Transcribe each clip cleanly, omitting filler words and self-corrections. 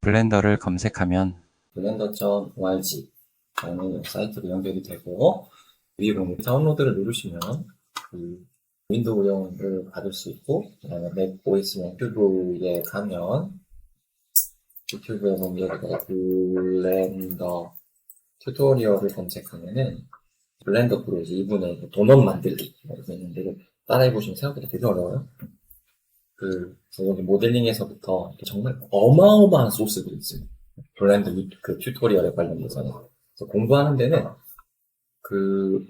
블렌더를 검색하면 blender.org 라는 사이트로 연결이 되고, 위에 보면 다운로드를 누르시면 윈도우용을 받을 수 있고, 그다음에 맥 OS용 유튜브에 가면 유튜브에 보면 예를 들어 블렌더 튜토리얼을 검색하면은 블렌더 프로지 2분의 도넛 만들기 이렇게 있는데, 이거 따라해보시면 생각보다 되게 어려워요. 여기 모델링에서부터 정말 어마어마한 소스들이 있어요. 블렌더 튜토리얼에 관련돼서는. 그래서 공부하는 데는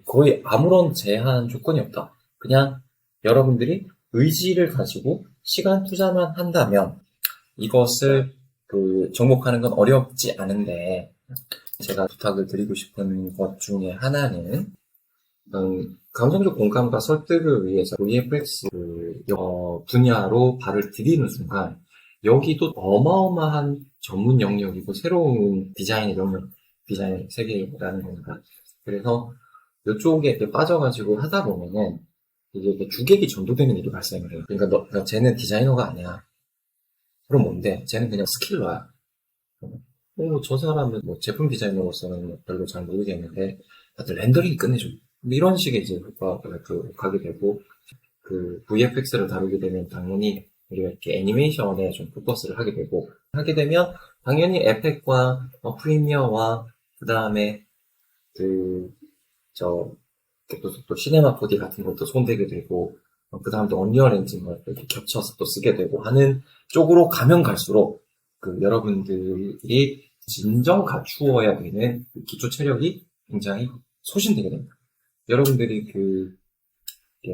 거의 아무런 제한 조건이 없다. 그냥 여러분들이 의지를 가지고 시간 투자만 한다면 이것을 정복하는 건 어렵지 않은데, 제가 부탁을 드리고 싶은 것 중에 하나는 감정적 공감과 설득을 위해서 VFX 분야로 발을 디디는 순간 여기도 어마어마한 전문 영역이고 새로운 디자인의 영역, 디자인 세계라는 겁니다. 그래서 이쪽에 이렇게 빠져가지고 하다 보면은 이게 주객이 전도되는 일이 발생을 해요. 그러니까 쟤는 디자이너가 아니야. 그럼 뭔데? 쟤는 그냥 스킬러야. 저 사람은 제품 디자이너로서는 별로 잘 모르겠는데 다들 렌더링이 끝내줘. 이런 식의 이제 효과가 가게 되고, VFX를 다루게 되면 당연히 우리가 이렇게 애니메이션에 좀 포커스를 하게 되고, 하게 되면 당연히 에펙과 프리미어와 그 다음에 또 시네마 4D 같은 것도 손대게 되고, 그 다음 또 언리얼 엔진을 이렇게 겹쳐서 또 쓰게 되고 하는 쪽으로 가면 갈수록 여러분들이 진정 갖추어야 되는 기초 체력이 굉장히 소진되게 됩니다. 여러분들이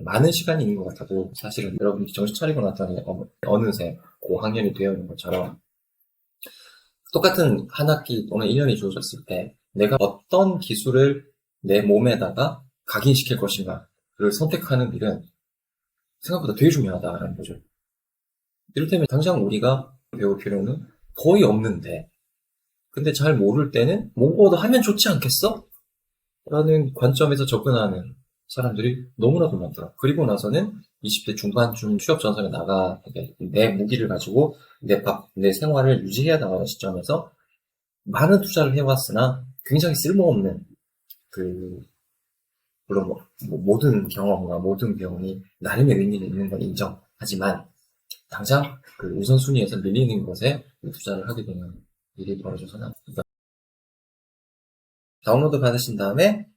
많은 시간이 있는 것 같아도 사실은 여러분이 정신 차리고 났더니 어느새 고학년이 되어 있는 것처럼, 똑같은 한 학기 또는 1년이 주어졌을 때 내가 어떤 기술을 내 몸에다가 각인시킬 것인가를 선택하는 일은 생각보다 되게 중요하다라는 거죠. 이를테면 당장 우리가 배울 필요는 거의 없는데, 근데 잘 모를 때는 뭐라도 하면 좋지 않겠어? 라는 관점에서 접근하는 사람들이 너무나도 많더라. 그리고 나서는 20대 중반쯤 취업 전선에 내 무기를 가지고 내 생활을 유지해야 나가는 시점에서 많은 투자를 해왔으나 굉장히 쓸모없는 물론 모든 경험과 모든 비용이 나름의 의미는 있는 건 인정하지만, 당장 우선순위에서 밀리는 것에 투자를 하게 되는 일이 벌어져서는 안 됩니다. 다운로드 받으신 다음에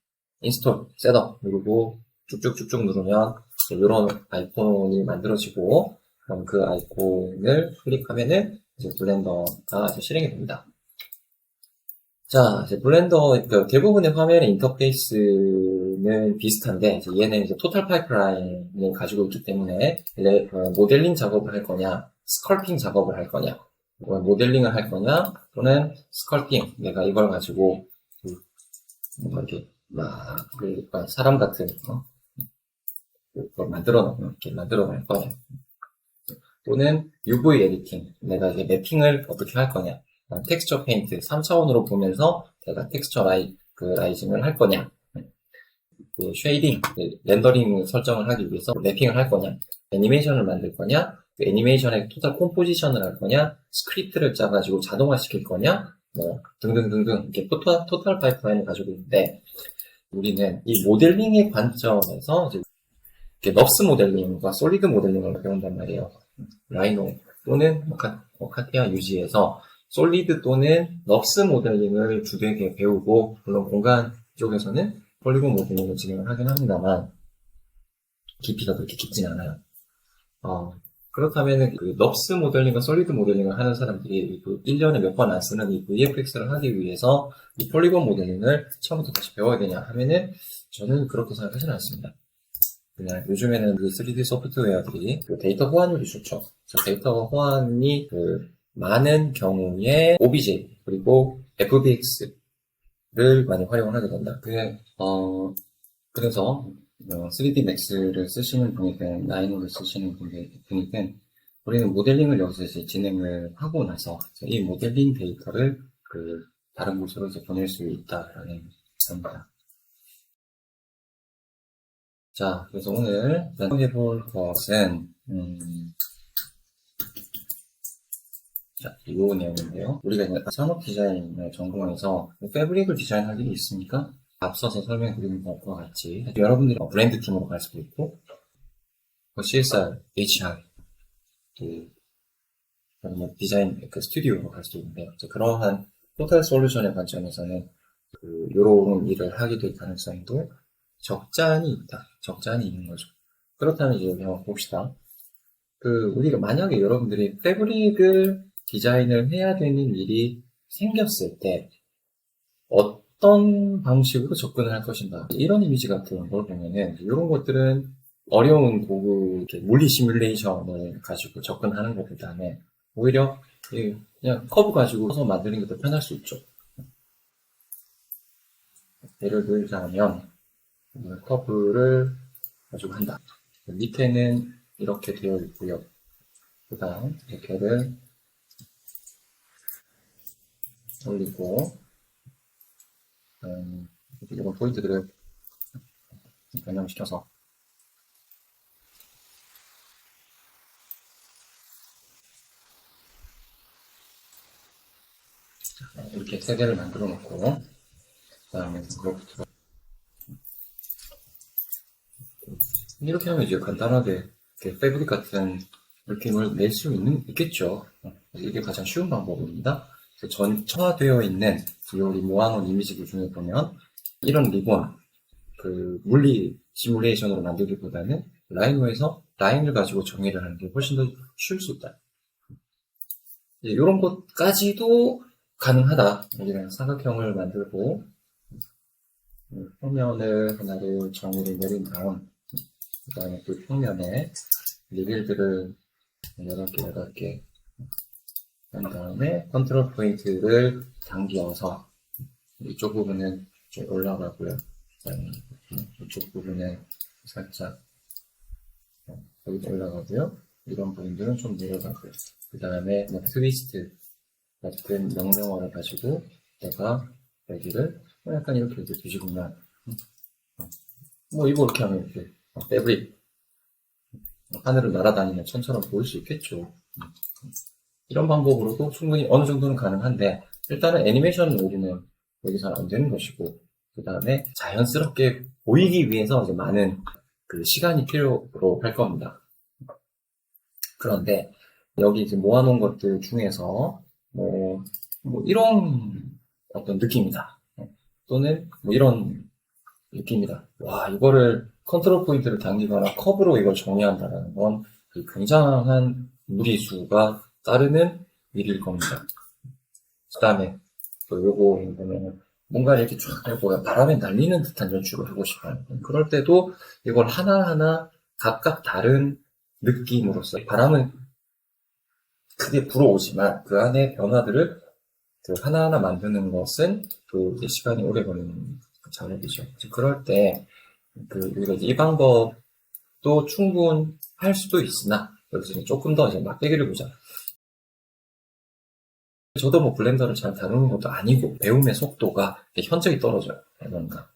인스톨, 셋업 누르고 쭉쭉쭉쭉 누르면 이런 아이콘이 만들어지고, 그럼 그 아이콘을 클릭하면은 이제 블렌더가 이제 실행이 됩니다. 자, 이제 블렌더 대부분의 화면의 인터페이스는 비슷한데, 이제 얘는 이제 토탈 파이프라인을 가지고 있기 때문에 모델링 작업을 할 거냐, 스컬핑 작업을 할 거냐, 모델링을 할 거냐, 또는 스컬핑, 내가 이걸 가지고 이렇게 사람 같은 걸 이렇게 만들어낼 거냐, 또는 UV 에디팅, 내가 이제 매핑을 어떻게 할 거냐, 텍스처 페인트 3차원으로 보면서 내가 텍스처 라이징을 할 거냐, 쉐이딩, 렌더링 설정을 하기 위해서 래핑을 할 거냐, 애니메이션을 만들 거냐, 애니메이션의 토탈 콤포지션을 할 거냐, 스크립트를 짜가지고 자동화시킬 거냐, 등등등등 이렇게 토탈 파이프라인을 가지고 있는데, 우리는 이 모델링의 관점에서 이제 넙스 모델링과 솔리드 모델링을 배운단 말이에요. 라이노 또는 카티아 유지에서 솔리드 또는 넙스 모델링을 주되게 배우고, 물론 공간 쪽에서는 폴리곤 모델링을 진행을 하긴 합니다만 깊이가 그렇게 깊진 않아요. 그렇다면 넙스 모델링과 솔리드 모델링을 하는 사람들이 1년에 몇 번 안 쓰는 이 VFX를 하기 위해서 이 폴리곤 모델링을 처음부터 다시 배워야 되냐 하면은 저는 그렇게 생각하지는 않습니다. 그냥 요즘에는 3D 소프트웨어들이 데이터 호환율이 좋죠. 데이터 호환이 많은 경우에 OBJ 그리고 FBX를 많이 활용을 하게 된다. 그래서 3D Max를 쓰시는 분이든 라이노를 쓰시는 분이든 우리는 모델링을 여기서 이제 진행을 하고 나서 이 모델링 데이터를 다른 곳으로 이제 보낼 수 있다라는 겁니다. 자, 그래서 오늘 해볼 것은 자, 이 내용인데요. 우리가 이제 산업 디자인을 전공해서 패브릭을 디자인할 일이 있습니까? 앞서서 설명드린 것과 같이 여러분들이 브랜드 팀으로 갈 수도 있고, CSR, HR, 또 디자인 스튜디오로 갈 수도 있는데, 그러한 토탈 솔루션의 관점에서는 이런 일을 하게 될 가능성도 적잖이 있다. 적잖이 있는 거죠. 그렇다면 이제 한번 봅시다. 우리가 만약에 여러분들이 패브릭을 디자인을 해야 되는 일이 생겼을 때 어떤 방식으로 접근을 할 것인가, 이런 이미지 같은 걸 보면은 이런 것들은 어려운 물리 시뮬레이션을 가지고 접근하는 것보다는 오히려 그냥 커브 가지고 서 만드는 게 더 편할 수 있죠. 예를 들자면 커브를 가지고 한다. 밑에는 이렇게 되어 있고요. 그 다음 이렇게를 올리고 이런 포인트들을 변형시켜서 이렇게 세 개를 만들어 놓고, 그 다음에 그것부터 이렇게 하면 이제 간단하게 패브릭 같은 느낌을 낼 수 있겠죠. 이게 가장 쉬운 방법입니다. 전처화되어 있는 우리 모아놓은 이미지들 중에 보면 이런 리본, 물리 시뮬레이션으로 만들기보다는 라이노에서 라인을 가지고 정의를 하는 게 훨씬 더 쉬울 수 있다. 이런 것까지도 가능하다. 여기는 사각형을 만들고 평면을 하나를 정의를 내린 다음, 그 다음에 그 평면에 리빌들을 8개 한 다음에 컨트롤 포인트를 당겨서 이쪽 부분은 좀 올라가고요. 그다음에 이쪽 부분은 살짝 여기 올라가고요. 이런 부분들은 좀 내려가고요. 그 다음에 트위스트 같은 명령어를 가지고 내가 여기를 약간 이렇게 뒤집으면 이거 이렇게 하면 이렇게 패브릭 하늘을 날아다니는 천처럼 보일 수 있겠죠. 이런 방법으로도 충분히 어느 정도는 가능한데, 일단은 애니메이션은 우리는 여기서는 안 되는 것이고, 그 다음에 자연스럽게 보이기 위해서 이제 많은 시간이 필요로 할 겁니다. 그런데 여기 이제 모아놓은 것들 중에서 이런 어떤 느낌이다, 또는 이런 느낌이다. 와, 이거를 컨트롤 포인트를 당기거나 커브로 이걸 정의한다는 건 굉장한 무리수가 따르는 일일 겁니다. 그 다음에 요거 보면 뭔가 이렇게 쫙 바람에 날리는 듯한 연출을 하고 싶어요. 그럴 때도 이걸 하나하나 각각 다른 느낌으로써 바람은 크게 불어오지만 그 안에 변화들을 하나하나 만드는 것은 이제 시간이 오래 걸리는 작업이죠. 그럴 때 우리가 이제 이 방법도 충분할 수도 있으나 여기서 조금 더 이제 막대기를 보자. 저도 블렌더를 잘 다루는 것도 아니고 배움의 속도가 현저히 떨어져요. 뭔가.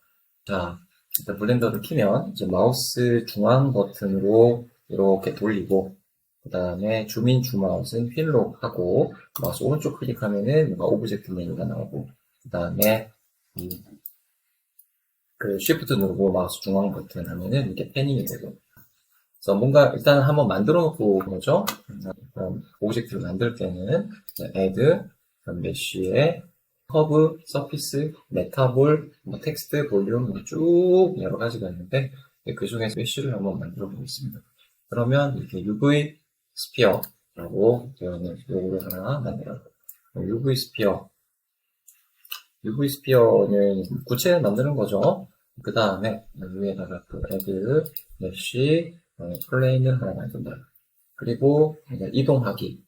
자, 일단 블렌더를 키면 이제 마우스 중앙 버튼으로 이렇게 돌리고, 그 다음에 줌인 줌아웃은 휠로 하고, 마우스 오른쪽 클릭하면은 뭔가 오브젝트 메뉴가 나오고, 그 다음에 쉬프트 누르고 마우스 중앙 버튼 하면은 이렇게 패닝이 되고. 그래서 뭔가 일단 한번 만들어 놓고 보죠. 그럼 오브젝트를 만들 때는 add, 메쉬에 커브, 서피스, 메타볼, 텍스트, 볼륨 쭉 여러 가지가 있는데 그 중에서 메쉬를 한번 만들어 보겠습니다. 그러면 이렇게 UV 스피어라고 되어 있는 요거를 하나 만들어요. UV 스피어는 구체를 만드는 거죠. 그 다음에 위에다가 add, 메쉬, 플레인을 하나 만든다. 그리고 이동하기,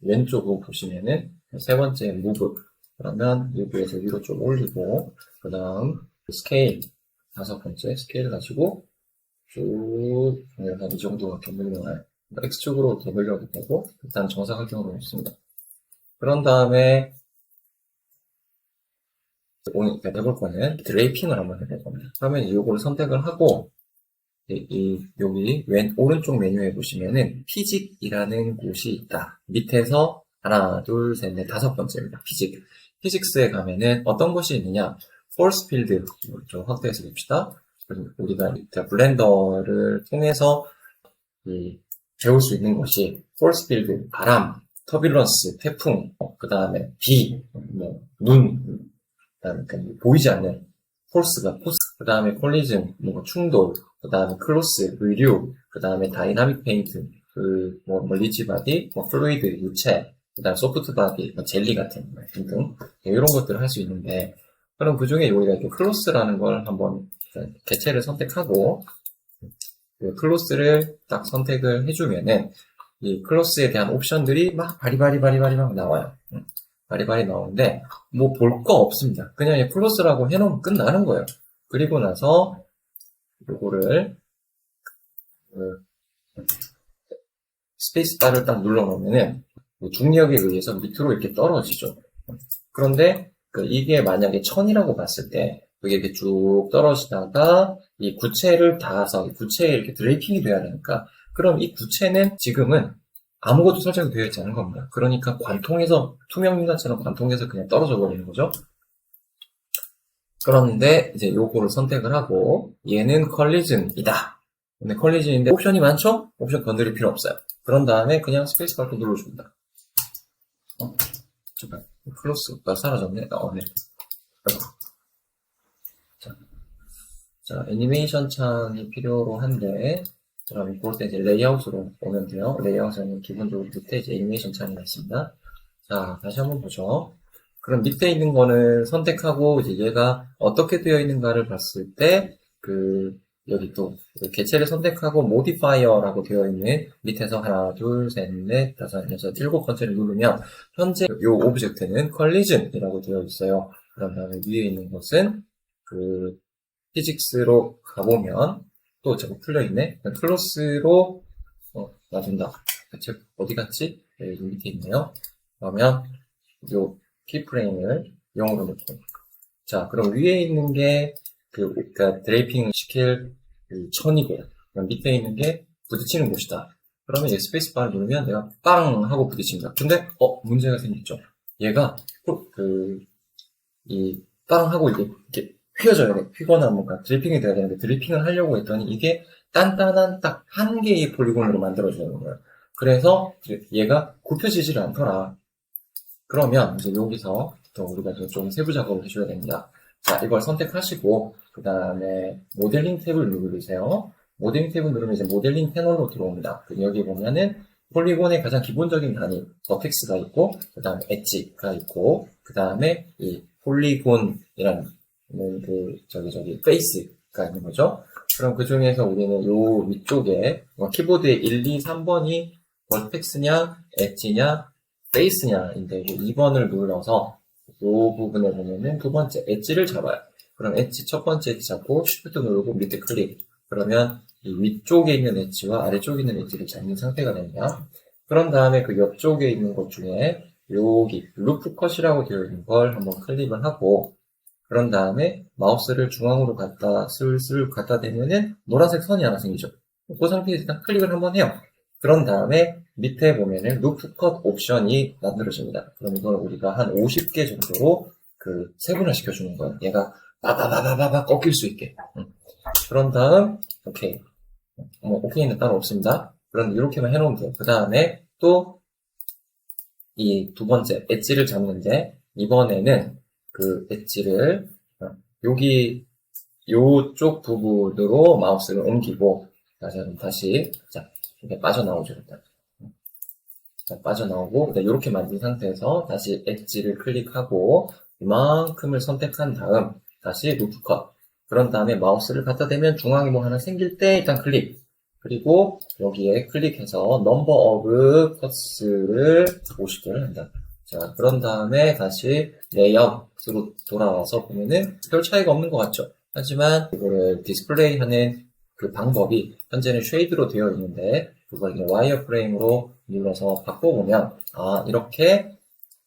왼쪽으로 보시면은 세 번째 무브, 그러면 무브에서 위로 좀 올리고, 그 다음 스케일, 다섯 번째 스케일 가지고 쭉 이 정도 더밀려나요. X축으로 더밀려도 되고, 일단 정사각형으로 놓습니다. 그런 다음에 오늘 해볼 거는 드레이핑을 한번 해볼 겁니다. 그러면 이거를 선택을 하고, 여기 오른쪽 메뉴에 보시면은 피직이라는 곳이 있다. 밑에서 하나, 둘, 셋, 넷, 다섯 번째입니다. 피직. 피직스에 가면은 어떤 것이 있느냐? force field 좀 확대해서 봅시다. 우리가 블렌더를 통해서 배울 수 있는 것이 force field, 바람, 터뷸런스, 태풍, 그 다음에 비, 눈, 그다음에 보이지 않는 포스가 포스, 그 다음에 콜리즘, 충돌, 그 다음에 클로스, 의류, 그 다음에 다이나믹 페인트, 리지 바디, 플루이드, 유체, 그 다음에 소프트 바디, 젤리 같은 등등 이런 것들을 할 수 있는데, 그럼 그 중에 우리가 이렇게 클로스라는 걸 한번 개체를 선택하고 그 클로스를 딱 선택을 해주면은 이 클로스에 대한 옵션들이 막 바리바리 막 나와요. 바리바리 나오는데 뭐 볼 거 없습니다. 그냥 이 클로스라고 해놓으면 끝나는 거예요. 그리고 나서 요거를 스페이스바를 딱 눌러놓으면은 중력에 의해서 밑으로 이렇게 떨어지죠. 그런데 이게 만약에 1000이라고 봤을 때 그게 이렇게 쭉 떨어지다가 이 구체를 닿아서 구체에 이렇게 드레이핑이 돼야 되니까, 그럼 이 구체는 지금은 아무것도 설정이 되어 있지 않은 겁니다. 그러니까 관통해서, 투명인간처럼 관통해서 그냥 떨어져 버리는 거죠. 그런데 이제 요거를 선택을 하고 얘는 컬리즌이다. 근데 컬리즌인데 옵션이 많죠? 옵션 건드릴 필요 없어요. 그런 다음에 그냥 스페이스바를 또 눌러줍니다. 잠깐, 클로스가 사라졌네. 네. 자, 애니메이션 창이 필요로 한데, 그럼 볼 때 이제 레이아웃으로 오면 돼요. 레이아웃은 기본적으로 밑에 이제 애니메이션 창이 있습니다. 자, 다시 한번 보죠. 그럼 밑에 있는 거는 선택하고, 이제 얘가 어떻게 되어 있는가를 봤을 때, 여기 또, 개체를 선택하고, 모디파이어라고 되어 있는 밑에서 하나, 둘, 셋, 넷, 다섯, 여섯, 일곱 번째를 누르면, 현재 요 오브젝트는 컬리즌이라고 되어 있어요. 그런 다음에 위에 있는 것은, 피직스로 가보면, 또 자꾸 풀려있네? 클로스로, 놔둔다. 대체 어디 갔지? 네, 여기 밑에 있네요. 그러면, 요 키프레임을 0으로 놓고. 자, 그럼 위에 있는 게, 그러니까 드레이핑 시킬 1000이고, 그럼 밑에 있는 게 부딪히는 곳이다. 그러면 얘 스페이스바를 누르면 내가 빵! 하고 부딪힙니다. 근데, 문제가 생겼죠. 얘가, 빵! 하고 이렇게 휘어져야 돼. 휘거나 뭔가 드리핑이 돼야 되는데 드리핑을 하려고 했더니 이게 단단한 딱 한 개의 폴리곤으로 만들어주는 거예요. 그래서 얘가 굽혀지지를 않더라. 그러면 이제 여기서 또 우리가 좀 세부 작업을 해줘야 됩니다. 자, 이걸 선택하시고 그 다음에 모델링 탭을 누르세요. 모델링 탭을 누르면 이제 모델링 패널로 들어옵니다. 여기 보면은 폴리곤의 가장 기본적인 단위 버텍스가 있고, 그 다음에 엣지가 있고, 그 다음에 이 폴리곤이라는 페이스가 있는 거죠. 그럼 그 중에서 우리는 요 위쪽에 키보드에 1, 2, 3번이 버텍스냐, 엣지냐, 페이스냐인데 2번을 눌러서 요 부분에 보면은 두 번째 엣지를 잡아요. 그럼 엣지 첫 번째 엣지 잡고 쉬프트 누르고 밑에 클릭. 그러면 이 위쪽에 있는 엣지와 아래쪽에 있는 엣지를 잡는 상태가 됩니다. 그런 다음에 그 옆쪽에 있는 것 중에 여기 루프 컷이라고 되어 있는 걸 한번 클릭을 하고, 그런 다음에 마우스를 중앙으로 슬슬 갖다 대면은 노란색 선이 하나 생기죠. 그 상태에서 일단 클릭을 한번 해요. 그런 다음에 밑에 보면은 루프 컷 옵션이 만들어집니다. 그럼 이걸 우리가 한 50개 정도로 세분화 시켜주는 거예요. 얘가 바바바바바 꺾일 수 있게. 그런 다음, 오케이. 오케이는 따로 없습니다. 그런데 이렇게만 해놓으면 돼요. 그 다음에 또 이 두 번째 엣지를 잡는데, 이번에는 엣지를 여기 요쪽 부분으로 마우스를 옮기고, 다시 자, 이렇게 빠져나오죠. 일단 자, 빠져나오고, 이렇게 만든 상태에서 다시 엣지를 클릭하고 이만큼을 선택한 다음 다시 루프 컷. 그런 다음에 마우스를 갖다 대면 중앙에 뭐 하나 생길 때 일단 클릭. 그리고 여기에 클릭해서 넘버 오브 컷스를 50개를 한다. 자, 그런 다음에 다시 레이아웃으로 돌아와서 보면은 별 차이가 없는 것 같죠? 하지만 이거를 디스플레이 하는 방법이 현재는 쉐이드로 되어 있는데, 그걸 이제 와이어 프레임으로 눌러서 바꿔보면, 이렇게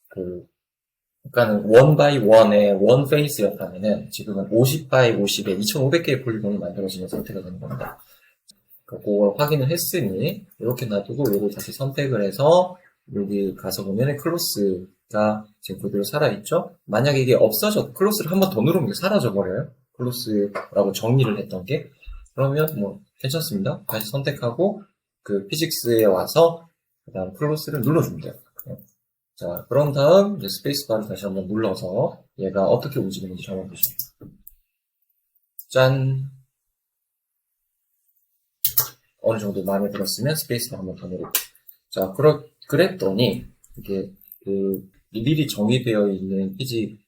그러니까는 원 바이 원의 원 페이스였다면은 지금은 50 바이 50에 2500개의 폴리곤이 만들어지는 상태가 되는 겁니다. 그걸 확인을 했으니 이렇게 놔두고 요거 다시 선택을 해서 여기 가서 보면 클로스가 지금 그대로 살아있죠? 만약에 이게 클로스를 한번 더 누르면 이게 사라져버려요. 클로스라고 정리를 했던 게. 그러면 뭐 괜찮습니다. 다시 선택하고 그 피직스에 와서 그 다음 클로스를 눌러주면 돼요. 자, 그런 다음 이제 스페이스바를 다시 한번 눌러서 얘가 어떻게 움직이는지 적어보시죠. 짠! 어느 정도 마음에 들었으면 스페이스바 한번 더 누르고. 자, 그랬더니 이게 미리 정의되어 있는 피직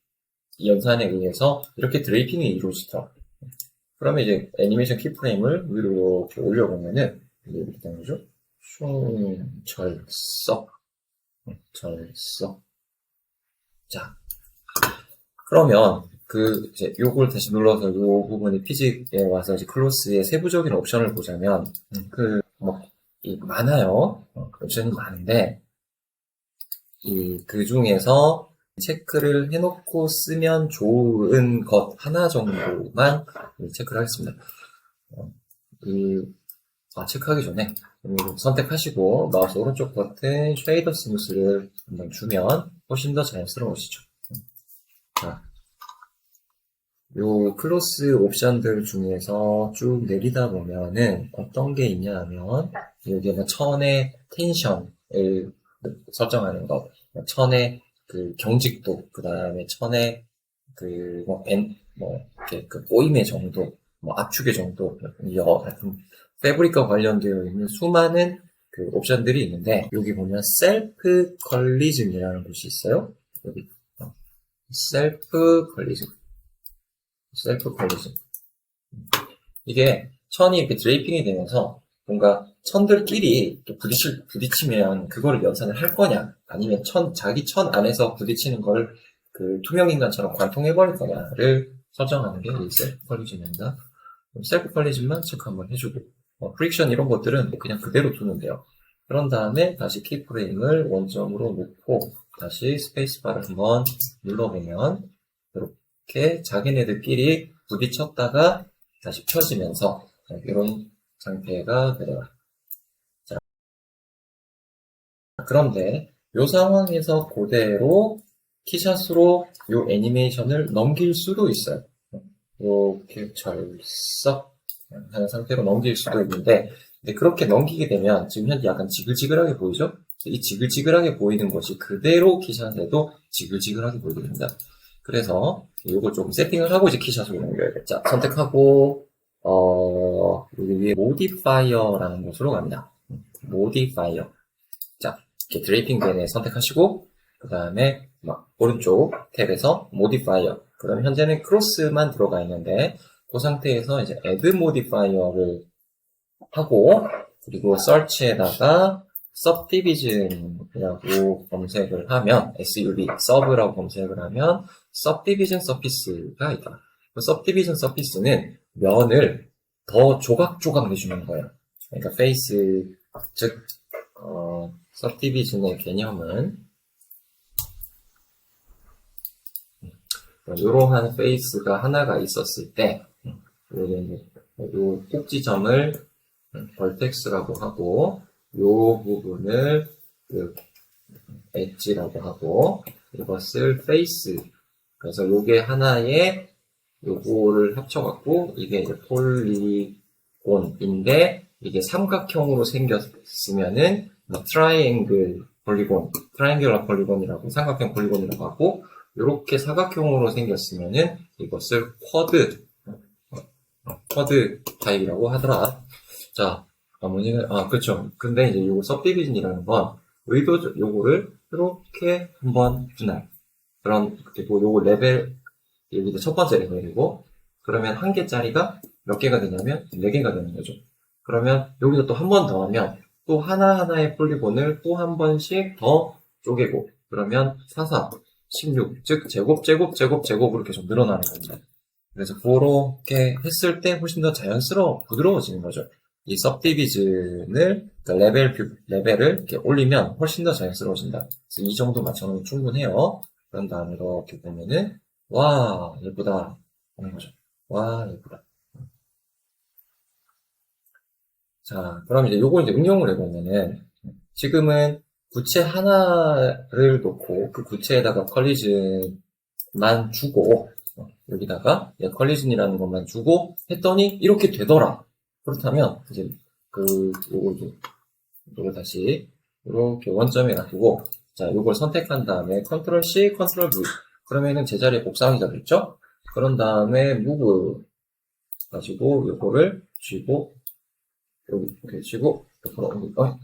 연산에 의해서 이렇게 드레이핑이 이루어지더라고요. 그러면 이제 애니메이션 키프레임을 위로 이렇게 올려보면은 이게 이렇게 되는 거죠. 절썩. 자, 그러면 이제 요걸 다시 눌러서 요 부분이 피직에 와서 이제 클로스의 세부적인 옵션을 보자면 많아요. 옵션이 많은데 그 중에서 체크를 해놓고 쓰면 좋은 것 하나 정도만 체크를 하겠습니다. 체크하기 전에 선택하시고 마우스 오른쪽 버튼 쉐이더 스무스를 한번 주면 훨씬 더 자연스러우시죠. 자, 요 클로스 옵션들 중에서 쭉 내리다 보면은 어떤 게 있냐 하면 여기에는 천의 텐션을 설정하는 것, 천의 그 경직도, 그 다음에 천의 이렇게 꼬임의 정도, 압축의 정도, 같은 패브릭과 관련되어 있는 수많은 그 옵션들이 있는데, 여기 보면 셀프 컬리즘이라는 곳이 있어요. 여기 셀프 컬리즘. 이게 천이 이렇게 드레이핑이 되면서 뭔가 천들끼리 또 부딪히면 그거를 연산을 할 거냐, 아니면 자기 천 안에서 부딪히는 걸 그 투명인간처럼 관통해버릴 거냐를 설정하는 게 이 셀프 컬리즘입니다. 셀프 컬리즘만 체크 한번 해주고, 프릭션 이런 것들은 그냥 그대로 두면 돼요. 그런 다음에 다시 키프레임을 원점으로 놓고 다시 스페이스바를 한번 눌러보면 이렇게 자기네들끼리 부딪혔다가 다시 펴지면서 이런 상태가 돼요. 자, 그런데 이 상황에서 그대로 키샷으로 이 애니메이션을 넘길 수도 있어요. 이렇게 절썩 하는 상태로 넘길 수도 있는데, 근데 그렇게 넘기게 되면 지금 현재 약간 지글지글하게 보이죠? 이 지글지글하게 보이는 것이 그대로 키샷에도 지글지글하게 보이게 됩니다. 그래서 이걸 좀 세팅을 하고 이제 키샷으로 넘겨야겠죠. 자, 선택하고 여기 위에 모디파이어라는 곳으로 갑니다. 모디파이어. 자, 이렇게 드레이핑 벤에 선택하시고 그 다음에 오른쪽 탭에서 모디파이어. 그럼 현재는 크로스만 들어가 있는데 그 상태에서 이제 add modifier를 하고 그리고 search에다가 subdivision이라고 검색을 하면 sub라고 검색을 하면 subdivision surface가 있다. 그 subdivision surface는 면을 더 조각조각 내주는 거예요. 그러니까 face, 즉 subdivision의 개념은 이러한 페이스가 하나가 있었을 때 이 꼭지점을 벌텍스라고 하고 이 부분을 엣지라고 하고 이것을 페이스, 그래서 요게 하나의 요거를 합쳐갖고 이게 이제 폴리곤인데 이게 삼각형으로 생겼으면은 트라이앵글러 폴리곤이라고 삼각형 폴리곤이라고 하고, 이렇게 사각형으로 생겼으면은 이것을 쿼드 타입이라고 하더라. 자, 그렇죠. 근데 이제 요거 subdivision이라는 건 요거를 이렇게 한번 분할. 그리고 요거 레벨, 여기 첫 번째 레벨이고, 그러면 한 개짜리가 몇 개가 되냐면 4개가 되는 거죠. 그러면 여기서 또 한 번 더 하면 또 하나하나의 폴리곤을 또 한 번씩 더 쪼개고, 그러면 16, 즉 제곱으로 계속 늘어나는 겁니다. 그래서 그렇게 했을 때 훨씬 더 부드러워지는 거죠. 이 subdivision을, 그러니까 레벨을 이렇게 올리면 훨씬 더 자연스러워진다. 그래서 이 정도 맞춰놓으면 충분해요. 그런 다음에 이렇게 보면은, 와, 예쁘다. 하는 거죠. 와, 예쁘다. 자, 그럼 이제 요걸 이제 응용을 해보면은, 지금은 구체 하나를 놓고 그 구체에다가 컬리즌만 주고, 여기다가 컬리즌이라는 것만 주고 했더니 이렇게 되더라. 그렇다면, 이제 요걸 다시 이렇게 원점에 놔두고, 자, 요걸 선택한 다음에 컨트롤 C, 컨트롤 V. 그러면은 제자리에 곱상이가 됐죠? 그런 다음에 move 가지고 요거를 쥐고, 여기 이렇게 쥐고, 옆으로 옮기고,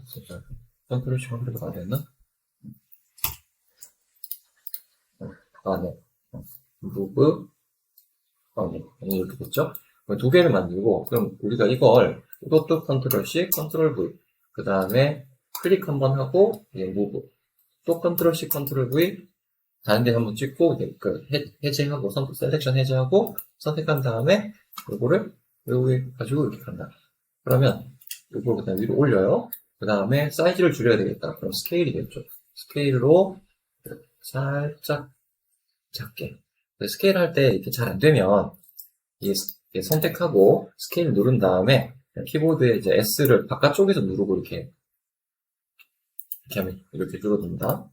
컨트롤 C, 컨트롤 V가 됐나? 네. move, 네. 이렇게 됐죠? 두 개를 만들고, 그럼 우리가 이것도 컨트롤 C, 컨트롤 V. 그 다음에 클릭 한번 하고, move. 또 컨트롤 C, 컨트롤 V. 다른 데 한번 찍고, 해제하고, 셀렉션 해제하고, 선택한 다음에, 요거를 여기 가지고 이렇게 간다. 그러면, 요걸 그다음 위로 올려요. 그 다음에 사이즈를 줄여야 되겠다. 그럼 스케일이 됐죠. 스케일로 살짝 작게. 스케일 할 때 이렇게 잘 안 되면, 이게 선택하고 스케일 누른 다음에 키보드에 이제 S를 바깥쪽에서 누르고 이렇게 하면 이렇게 줄어든다.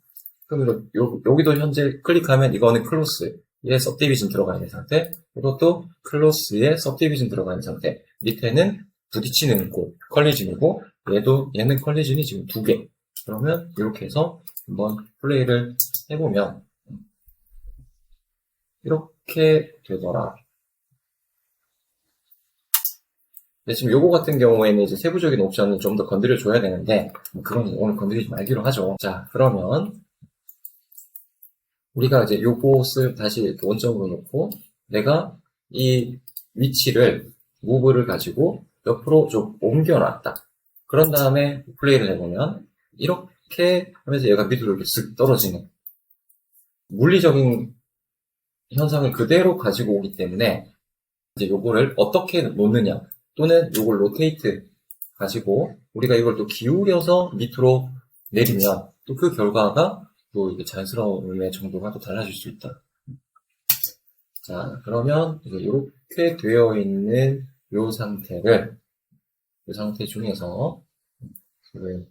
그럼 여기도 현재 클릭하면 이거는 클로스에 सब디비전 들어가 있는 상태, 이것도 클로스에 सब디비전 들어가 있는 상태, 밑에는 부딪히는 곳, 컬리즌이고, 얘는 컬리즌이 지금 2개. 그러면 이렇게 해서 한번 플레이를 해보면 이렇게 되더라. 근데 지금 요거 같은 경우에는 이제 세부적인 옵션은 좀 더 건드려줘야 되는데, 그건 오늘 건드리지 말기로 하죠. 자, 그러면 우리가 이제 요것을 다시 이렇게 원점으로 놓고, 내가 이 위치를, 무브를 가지고 옆으로 좀 옮겨놨다. 그런 다음에 플레이를 해보면, 이렇게 하면서 얘가 밑으로 이렇게 쓱 떨어지는, 물리적인 현상을 그대로 가지고 오기 때문에, 이제 요거를 어떻게 놓느냐, 또는 요걸 로테이트 가지고, 우리가 이걸 또 기울여서 밑으로 내리면, 또 그 결과가 또 이게 자연스러움의 정도가 또 달라질 수 있다. 자, 그러면 이제 이렇게 되어 있는 요 상태 중에서 지금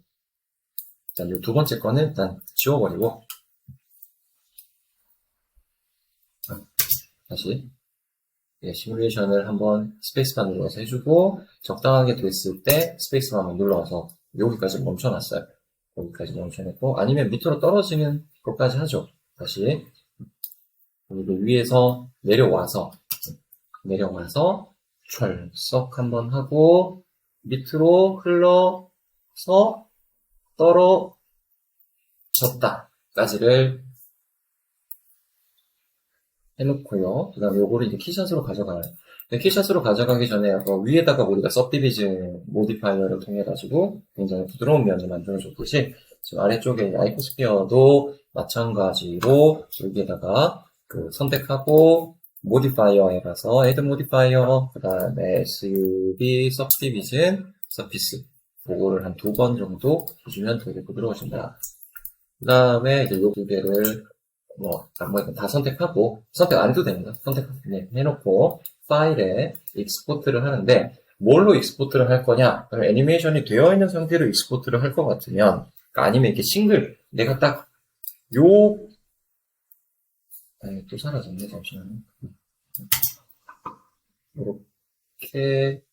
일단 요 두 번째 거는 일단 지워버리고, 다시 시뮬레이션을 한번 스페이스바 눌러서 해주고, 적당하게 됐을 때 스페이스바 한번 눌러서 여기까지 멈춰놨어요. 여기까지 멈춰냈고, 아니면 밑으로 떨어지는 것까지 하죠. 다시 그리고 위에서 내려와서 철썩 한번 하고, 밑으로 흘러서 떨어졌다까지를 해놓고요. 그 다음에 요거를 이제 키샷으로 가져가요. 키샷으로 가져가기 전에 위에다가 우리가 서브디비전 모디파이어를 통해 가지고 굉장히 부드러운 면을 만들어줬듯이, 지금 아래쪽에 아이코스피어도 마찬가지로 여기에다가 선택하고 모디파이어에 가서 애드 모디파이어, 그 다음에 SUV 서브디비전 서피스, 그거를 한 2번 정도 해주면 되게 부드러워진다. 그 다음에 이제 요 두 개를 다 선택하고, 선택 안 해도 됩니다. 선택 해놓고, 파일에 익스포트를 하는데, 뭘로 익스포트를 할 거냐? 그럼 애니메이션이 되어 있는 상태로 익스포트를 할 것 같으면, 아니면 이렇게 싱글, 내가 딱, 또 사라졌네, 잠시만요. 이렇게,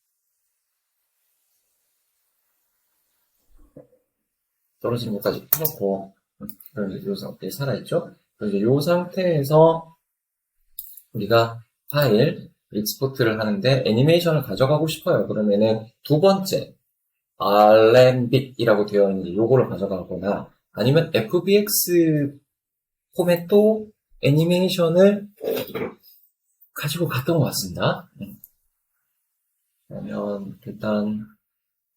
떨어지는 것까지 해놓고, 그럼 이제 요 상태에 살아있죠? 그럼 이제 요 상태에서 우리가 파일 익스포트를 하는데 애니메이션을 가져가고 싶어요. 그러면은 두 번째 알렘빅이라고 되어 있는 요거를 가져가거나, 아니면 FBX 포맷도 애니메이션을 가지고 갔던 것 같습니다. 그러면 일단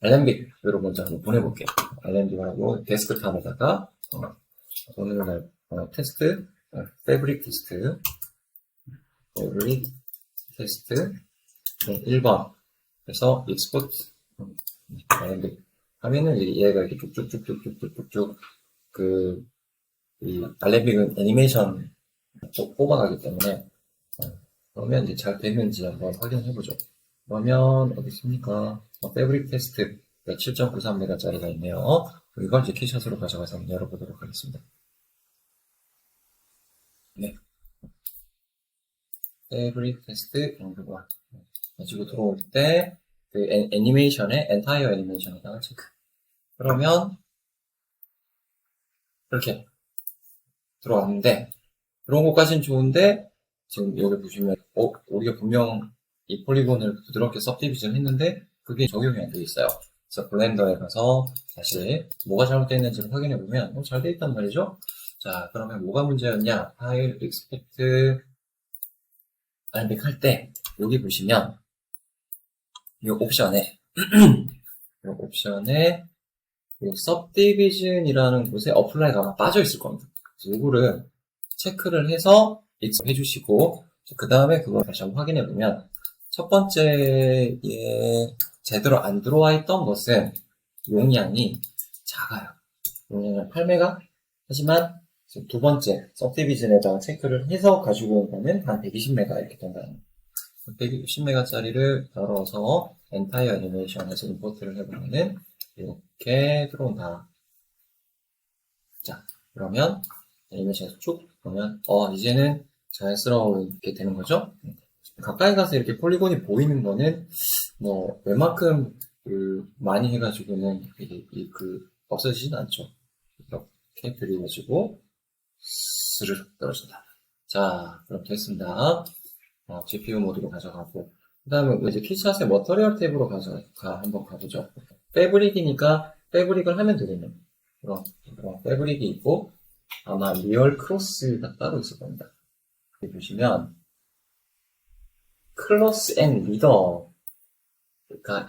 알렘빅으로 먼저 한번 보내볼게요. 알렘빅하고 데스크탑에다가 오늘 테스트, 패브릭 테스트, 1번 그래서 익스포트 하면은 얘가 이렇게 쭉쭉쭉쭉쭉쭉 이 알렘빅은 애니메이션 뽑아가기 때문에, 그러면 이제 잘 됐는지 한번 확인해 보죠. 그러면 어디 있습니까? 패브릭 테스트 7.93메가짜리가 있네요. 이걸 이제 키샷으로 가져가서 한번 열어보도록 하겠습니다. 네. 에브리 테스트 연구가 가지고 들어올 때, 그 애니메이션에, 엔타이어 애니메이션에다가 체크. 그러면, 이렇게 들어왔는데, 들어온 것까지는 좋은데, 지금 여기 보시면, 우리가 분명 이 폴리곤을 부드럽게 서브디비전 했는데, 그게 적용이 안 돼 있어요. 그래서 블렌더에 가서 다시 뭐가 잘못되어 있는지를 확인해 보면, 잘 돼 있단 말이죠? 자, 그러면 뭐가 문제였냐? 파일, 익스펙트, 알백 할 때, 여기 보시면, 이 옵션에, 이 옵션에, 이 subdivision이라는 곳에 어플라이가 아마 빠져 있을 겁니다. 그래서 이거를 체크를 해서 익스해 주시고, 그 다음에 그걸 다시 한번 확인해 보면, 첫 번째에 제대로 안 들어와 있던 것은 용량이 작아요. 용량은 8메가? 하지만 두 번째 subdivision에다가 체크를 해서 가지고 온 거는 한 120메가 이렇게 된다는 거예요. 120메가짜리를 열어서 엔타이어 애니메이션에서 임포트를 해보면은 이렇게 들어온다. 자, 그러면 애니메이션에서 쭉 보면 이제는 자연스럽게 되는 거죠. 가까이 가서 이렇게 폴리곤이 보이는 거는 뭐 웬만큼 많이 해가지고는 없어지진 않죠. 이렇게 그려가지고 스르륵 떨어진다. 자, 그럼 됐습니다. GPU 모드로 가져가고, 그 다음에 이제 키샷의 머터리얼 탭으로 한번 가보죠. 패브릭이니까 패브릭을 하면 되겠네요. 그럼 패브릭이 있고, 아마 리얼 크로스가 따로 있을 겁니다. 여기 보시면, 클로스 앤 리더가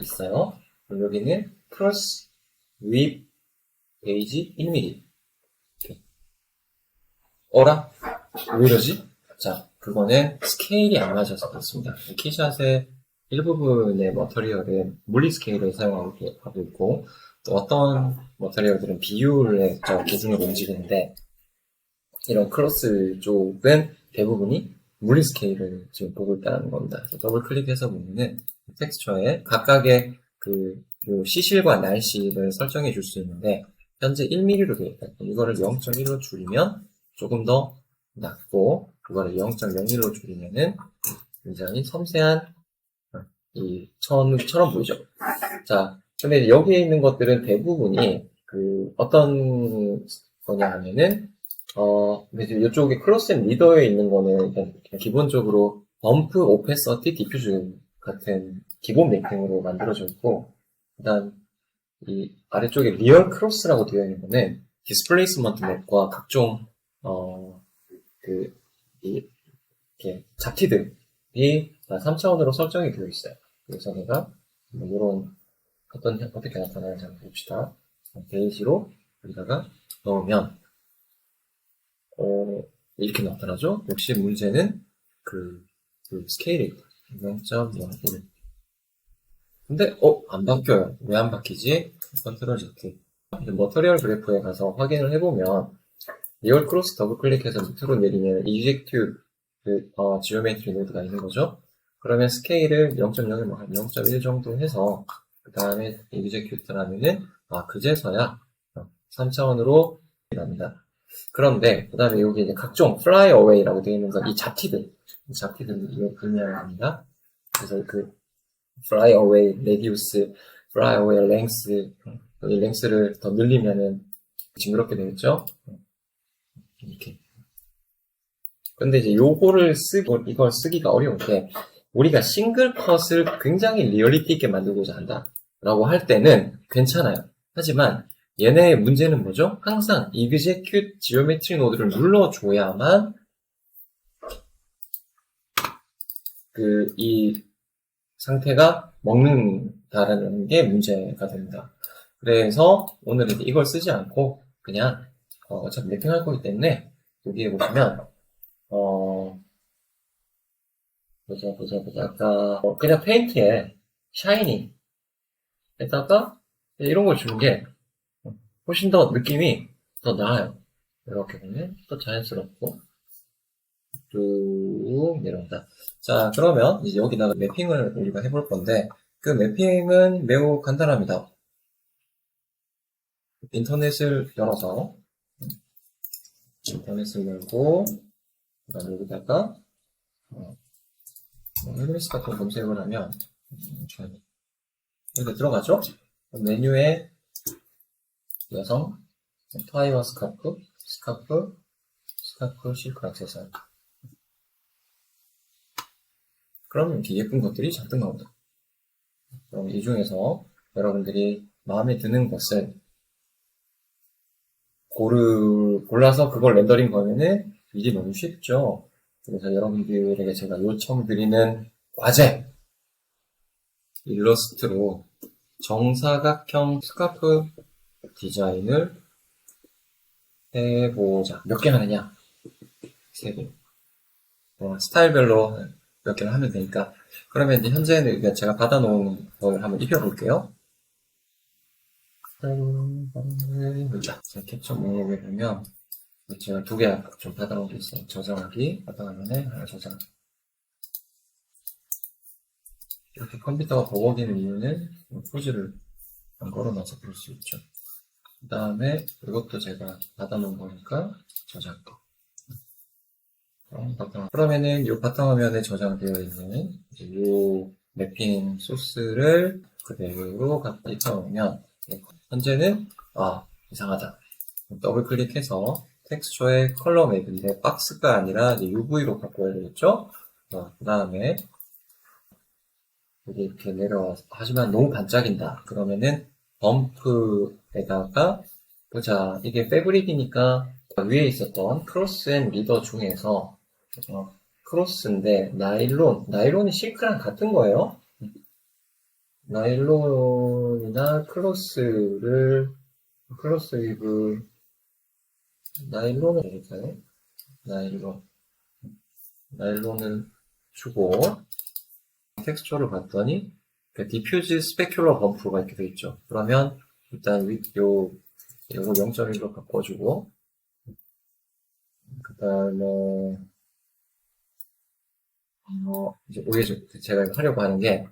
있어요. 그럼 여기는 크로스 윗 베이지 1mm. 이렇게. 어라? 왜 이러지? 자, 그거는 스케일이 안 맞아서 그렇습니다. 키샷의 일부분의 머터리얼은 물리 스케일을 사용하고 있고, 또 어떤 머터리얼들은 비율의 기준으로 움직이는데, 이런 크로스 쪽은 대부분이 물리 스케일을 지금 보고 있다는 겁니다. 그래서 더블 클릭해서 보면은 텍스처에 각각의 요 시실과 날씨를 설정해 줄 수 있는데, 현재 1mm로 되어 있다. 이거를 0.1로 줄이면 조금 더 낮고, 그거를 0.01로 줄이면은 굉장히 섬세한 이 천처럼 보이죠. 자, 근데 여기에 있는 것들은 대부분이 어떤 거냐 하면은 이쪽에 클로스 앤 리더에 있는 거는 그냥 기본적으로 범프, 오페서티, 디퓨즈 같은 기본 매핑으로 만들어져 있고, 그다음 이 아래쪽에 리얼 크로스라고 되어 있는 거는 디스플레이스먼트 맵과 각종 이렇게 잡티들이 3차원으로 설정이 되어 있어요. 그래서 내가 이런 어떻게 나타나는지 한번 봅시다. 베이지로 여기다가 넣으면 이렇게 나타나죠. 역시 문제는 스케일이 0.01. 근데 안 바뀌어요. 왜 안 바뀌지? 컨트롤 Z. 머터리얼 그래프에 가서 확인을 해보면 리얼 크로스 더블 클릭해서 밑으로 내리면 이젝튜브 지오메트리 노드가 있는 거죠. 그러면 스케일을 0.01, 0.1 정도 해서 그 다음에 이젝튜트를 하면은 그제서야 3차원으로 납니다. 그런데 그 다음에 여기 이제 각종 fly away라고 되어 있는 건 이 잡티들 이거 의미합니다. 그래서 fly away radius, fly away length, 이 length를 더 늘리면은 징그럽게 되겠죠. 이렇게. 근데 이제 이걸 쓰기가 어려운 게, 우리가 싱글 컷을 굉장히 리얼리티 있게 만들고자 한다 라고 할 때는 괜찮아요. 하지만 얘네의 문제는 뭐죠? 항상 execute geometry 노드를 눌러줘야만 이 상태가 먹는다라는 게 문제가 됩니다. 그래서 오늘은 이걸 쓰지 않고 그냥 어차피 랩핑할 거기 때문에 여기에 보시면 보자. 아까 그냥 페인트에 샤이닝에다가 이런 걸 주는 게 훨씬 더 느낌이 더 나아요. 이렇게 보면 더 자연스럽고 쭉 내려온다. 자, 그러면 이제 여기다가 매핑을 우리가 해볼 건데, 그 매핑은 매우 간단합니다. 인터넷을 열어서, 인터넷을 열고, 그 다음에 여기다가, 헤르메스 같은 거 검색을 하면, 이렇게 들어가죠? 메뉴에 여성, 타이와 스카프, 실크 액세서리. 그럼 이렇게 예쁜 것들이 잔뜩 나온다. 그럼 이 중에서 여러분들이 마음에 드는 것을 골라서 그걸 렌더링 거면은 일이 너무 쉽죠. 그래서 여러분들에게 제가 요청드리는 과제! 일러스트로 정사각형 스카프 디자인을 해보자. 몇 개 하느냐? 3개. 스타일별로 몇 개를 하면 되니까. 그러면 이제 현재는 제가 받아놓은 걸 한번 입혀볼게요. 자, 캡처 목록에 보면 제가 2개 좀 받아놓은 게 있어요. 저장하기, 받아가면에 하나 저장. 이렇게 컴퓨터가 버거지는 이유는 포즈를 안 걸어놔서 그럴 수 있죠. 그 다음에 이것도 제가 받아놓은 거니까 저장. 그러면은 이 바탕화면에 저장되어 있는 이 맵핑 소스를 그대로 갖다 입혀놓으면 현재는 이상하다. 더블 클릭해서 텍스처의 컬러 맵인데 박스가 아니라 UV로 바꿔야 되겠죠? 그 다음에 이렇게 내려와서 하지만 너무 반짝인다. 그러면은 범프에다가 보자. 이게 패브릭이니까 위에 있었던 크로스 앤 리더 중에서 크로스인데 나일론이 실크랑 같은 거예요. 나일론이나 크로스 위브 나일론을 해줄까요? 나일론을 주고 텍스처를 봤더니 디퓨즈 스페큘러 범프가 이렇게 돼 있죠. 그러면 일단 요거 0.1로 바꿔주고 그 다음에 이제 제가 하려고 하는 게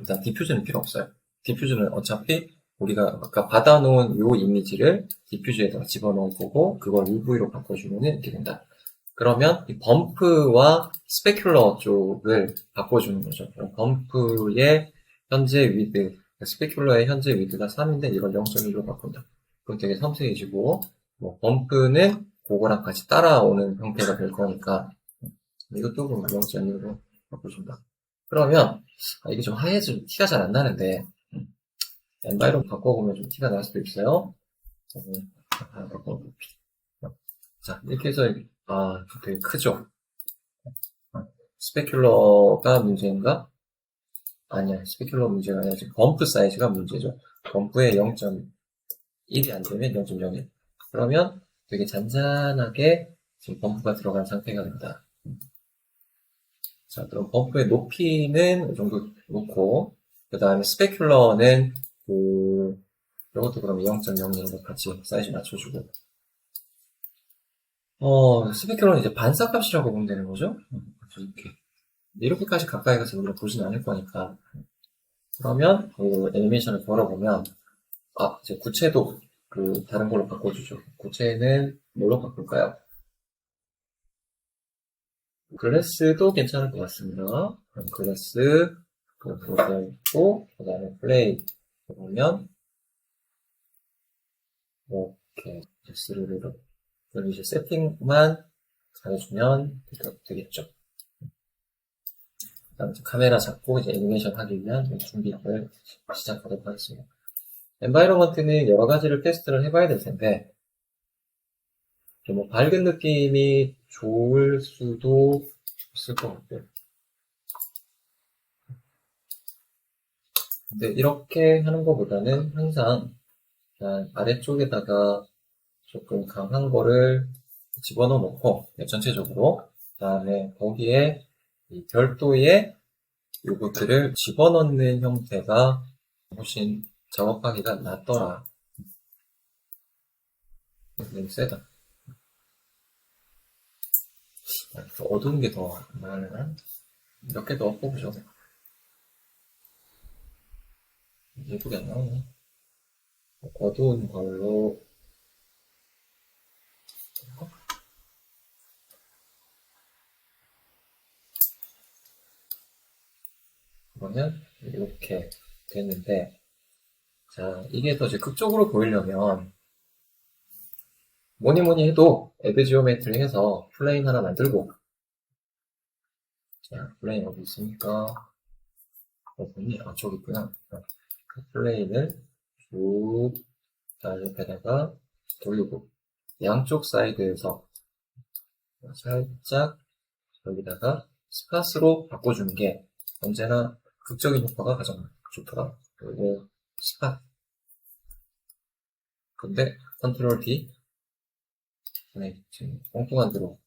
일단 디퓨즈는 필요 없어요. 디퓨즈는 어차피 우리가 아까 받아놓은 요 이미지를 디퓨즈에다가 집어넣을 거고 그걸 UV로 바꿔주면 이렇게 된다. 그러면 이 범프와 스페큘러 쪽을 바꿔주는 거죠. 범프의 현재 위드, 스페큘러의 현재 위드가 3인데 이걸 0.1로 바꾼다. 그럼 되게 섬세해지고 범프는 그거랑 같이 따라오는 형태가 될 거니까 이것도 0.1로 바꿔준다. 그러면 이게 좀 하얘지고 티가 잘 안 나는데 엔바이로 바꿔보면 좀 티가 날 수도 있어요. 자, 이렇게 해서 되게 크죠? 스페큘러가 문제인가? 아니야, 스페큘러 문제가 아니라 지금 범프 사이즈가 문제죠. 범프의 0.1이 안 되면 0.01. 그러면 되게 잔잔하게 지금 범프가 들어간 상태가 된다. 자, 그럼 범프의 높이는 이 정도 놓고, 그 다음에 스페큘러는 이것도 그럼 0.01로 같이 사이즈 맞춰주고. 스페큘러는 이제 반사값이라고 보면 되는 거죠? 이렇게까지 가까이 가서 우리가 보진 않을 거니까. 그러면, 애니메이션을 걸어보면, 이제 구체도, 다른 걸로 바꿔주죠. 구체는 뭘로 바꿀까요? 글래스도 괜찮을 것 같습니다. 그럼 글래스, 보고 있고, 그 다음에 플레이 보면, 이렇게, 스르르르. 그럼 이제 세팅만 잘해주면 되겠죠. 그 다음에 카메라 잡고 이제 애니메이션 하기 위한 준비를 시작하도록 하겠습니다. 엔바이러먼트는 여러 가지를 테스트를 해봐야 될 텐데, 밝은 느낌이 좋을 수도 있을 것 같아요. 근데 이렇게 하는 것보다는 항상 그냥 아래쪽에다가 조금 강한 거를 집어넣어 놓고, 전체적으로. 그 다음에 거기에 이 별도의 요것들을 집어넣는 형태가 훨씬 작업하기가 낫더라. 너무 세다. 어두운 게 더 나으려나? 몇 개 더 뽑으셔. 예쁘게 안 나오네. 어두운 걸로 그러면 이렇게 됐는데, 자, 이게 더 이제 극적으로 보이려면 뭐니 뭐니 해도 애드 지오메트리 해서 플레인 하나 만들고, 자, 플레인 어디 있습니까? 어디니? 아, 저기 있구나. 그 플레인을 쭉 옆에다가 돌리고, 양쪽 사이드에서 살짝 여기다가 스팟으로 바꿔주는 게 언제나 극적인 효과가 가장 좋더라. 그리고 스팟. 근데 컨트롤 D. 네, 지금 엉뚱한 대로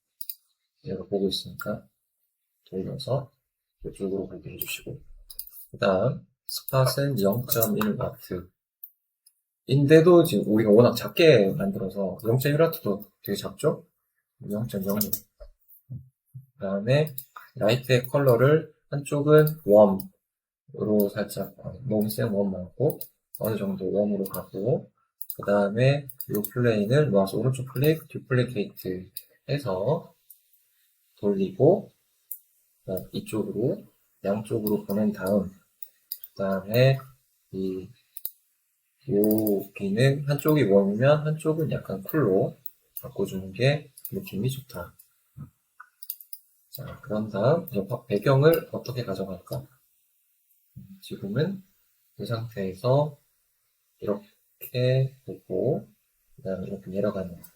얘가 보고 있으니까 돌려서 이쪽으로 보게 해주시고, 그 다음 스팟은 0.1W 인데도 지금 우리가 워낙 작게 만들어서 0.1W도 되게 작죠? 0.01. 그 다음에 라이트의 컬러를 한쪽은 웜으로 살짝 너무 센 웜 말고 어느 정도 웜으로 가고, 그 다음에 이 플레인을 모아서 오른쪽 클릭 듀플리케이트 해서 돌리고, 이쪽으로 양쪽으로 보낸 다음, 그 다음에 여기는 한쪽이 웜이면 한쪽은 약간 쿨로 바꿔주는 게 느낌이 좋다. 자, 그런 다음 이제 배경을 어떻게 가져갈까? 지금은 이 상태에서 이렇게 보고, 그 다음에 이렇게 내려가는 거.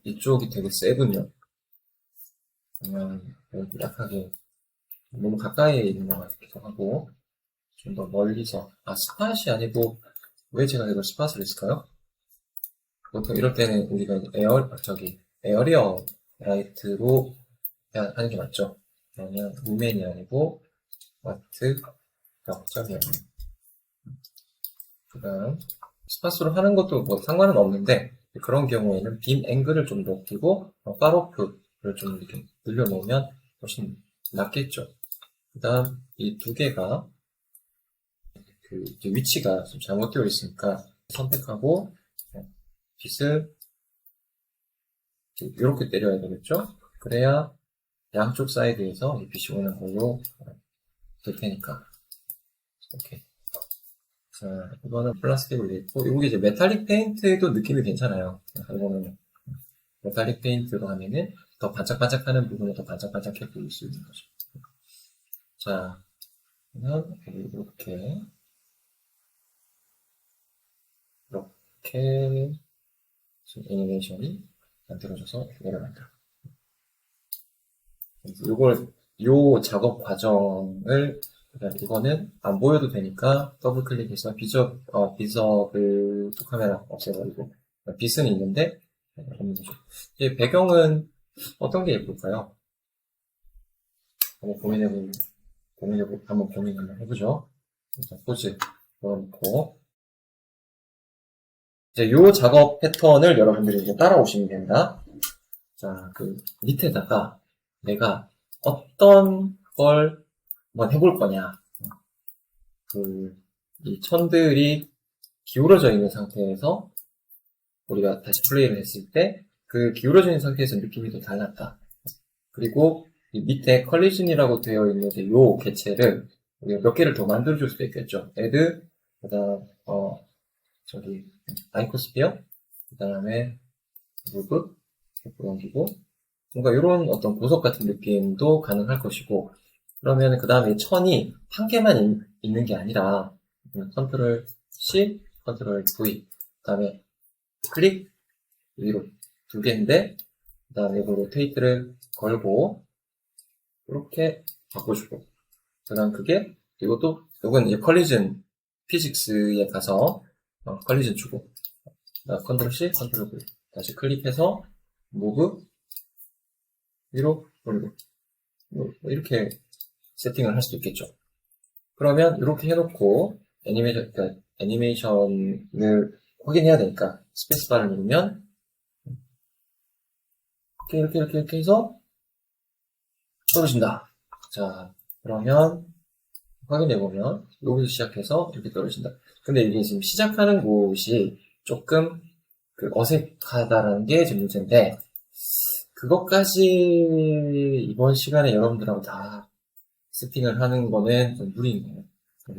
이쪽이 되게 세군요. 그러면 여기 약하게 너무 가까이에 있는 것 같기도 하고, 좀 더 멀리서, 스팟이 아니고 왜 제가 이걸 스팟을 했을까요? 보통 이럴 때는 우리가 이제 에어리어 라이트로 하는 게 맞죠. 그러면 루멘이 아니고 와트 0.0. 그 다음 스팟으로 하는 것도 뭐 상관은 없는데, 그런 경우에는 빔 앵글을 좀 높이고 파로프를 좀 이렇게 늘려놓으면 훨씬 낫겠죠. 그 다음 이 두 개가 이제 위치가 좀 잘못되어 있으니까 선택하고 빛을 이렇게 내려야 되겠죠? 그래야 양쪽 사이드에서 이 빛이 오는 걸로 될 테니까. 오케이. 자, 이거는 플라스틱으로 있고, 이게 이제 메탈릭 페인트도 느낌이 괜찮아요. 이거는 메탈릭 페인트로 하면은 더 반짝반짝하는 부분에 더 반짝반짝해 보일 수 있는 거죠. 자, 그러면 이렇게 지금 애니메이션이 만들어져서 내려간다. 요 작업 과정을, 그러니까 이거는 안 보여도 되니까 더블 클릭해서 비저블 또 카메라 없애버리고, 빛은 있는데 없는 거죠. 이 배경은 어떤 게 예쁠까요? 한번 고민을 해보죠. 일단 포즈 넣어놓고, 이제 요 작업 패턴을 여러분들이 이제 따라오시면 됩니다. 자, 그 밑에다가 내가 어떤 걸 한번 해볼 거냐. 이 천들이 기울어져 있는 상태에서 우리가 다시 플레이를 했을 때 그 기울어져 있는 상태에서 느낌이 좀 달랐다. 그리고 이 밑에 컬리전이라고 되어 있는 요 개체를 우리가 몇 개를 더 만들어줄 수도 있겠죠. 애드, 그 다음, 아이코스피어, 그 다음에 무브, 넘기고, 뭔가 이런 어떤 보석 같은 느낌도 가능할 것이고, 그러면 그 다음에 천이 한 개만 있는 게 아니라, 컨트롤 C, 컨트롤 V, 그 다음에 클릭, 위로 두 개인데, 그 다음에 이거 로테이트를 걸고, 이렇게 바꿔주고, 그 다음 이건 이제 컬리전 피직스에 가서, 컬리전 주고, 컨트롤 C, 컨트롤 V, 다시 클릭해서, 무브, 위로 올리고, 뭐 이렇게 세팅을 할 수도 있겠죠. 그러면 이렇게 해놓고 애니메이션을 확인해야 되니까 스페이스바를 누르면 이렇게 해서 떨어진다. 자, 그러면 확인해보면 여기서 시작해서 이렇게 떨어진다. 근데 이게 지금 시작하는 곳이 조금 그 어색하다라는 게 지금 문제인데, 그것까지 이번 시간에 여러분들하고 다 세팅을 하는 거는 좀 무리인 거예요.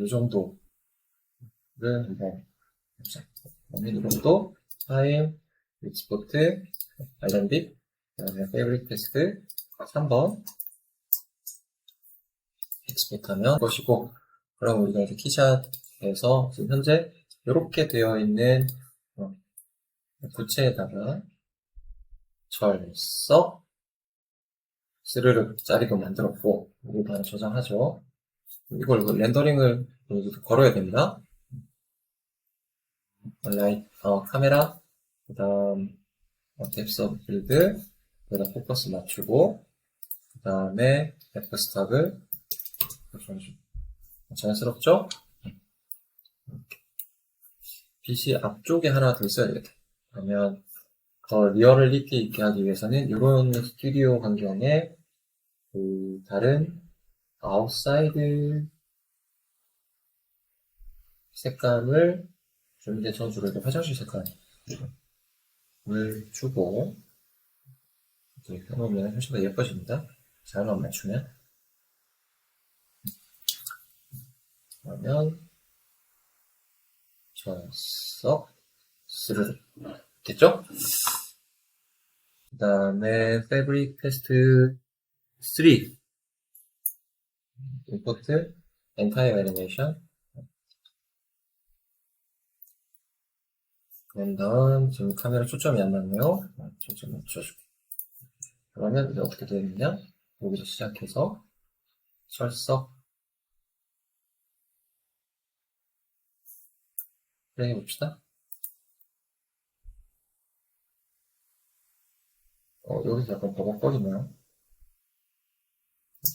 이 정도를 한번 해보자. 그러면 이것도 파일, 익스포트, 알람빅, 그다음에 페이브릿 테스트 3번 익스포트하면 것이고, 그럼 우리가 이제 키샷에서 지금 현재 이렇게 되어 있는 구체에다가 철석 스르륵 자리도 만들었고, 여기다 하나 저장하죠. 이걸 렌더링을 여기도 걸어야 됩니다. 카메라, 그 다음 뎁스 오브 필드, 여기다 포커스 맞추고, 그 다음에 F 스탑을 자연스럽죠? 빛이 앞쪽에 하나 더 있어야 되겠다. 그러면 더 리얼리티 있게 하기 위해서는 이런 스튜디오 환경에 그 다른 아웃사이드 색감을 좀 이제 저주로 화장실 색감을 주고 이렇게 해놓으면 훨씬 더 예뻐집니다. 잘만 맞추면. 그러면 철석 스르륵 됐죠? 그 다음에 패브릭 테스트 3 임포트 엔타이어 애니메이션. 그런 다음 지금 카메라 초점이 안 맞네요. 초점 맞춰주고. 그러면 이제 어떻게 되느냐? 여기서 시작해서 철석 플레이 해봅시다. 여기서 약간 버벅거리네요.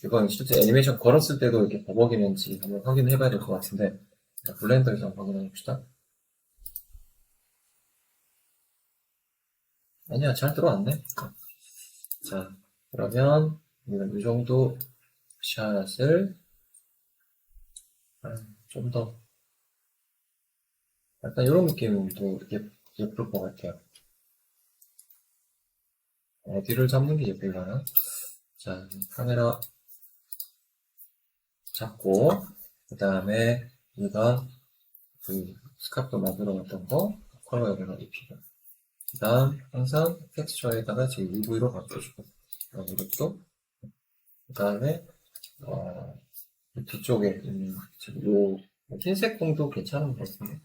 이건 실제 애니메이션 걸었을 때도 이렇게 버벅이는지 한번 확인해 봐야 될 것 같은데, 블렌더에서 한번 확인해 봅시다. 아니야, 잘 들어왔네. 자, 그러면 이 정도 샷을 좀 더 약간 이런 느낌도 예쁠 것 같아요. 어디를 잡는 게 예쁠까나? 자, 카메라 잡고, 그 다음에 우리가 그 스카프 만들어 놨던 거 컬러 여기다 입히고, 그 다음 항상 텍스처에다가 지금 UV로 바꿔주고, 그럼 이것도, 그 다음에 뒤쪽에 있는 지금 요 흰색 공도 괜찮은 것 같은데,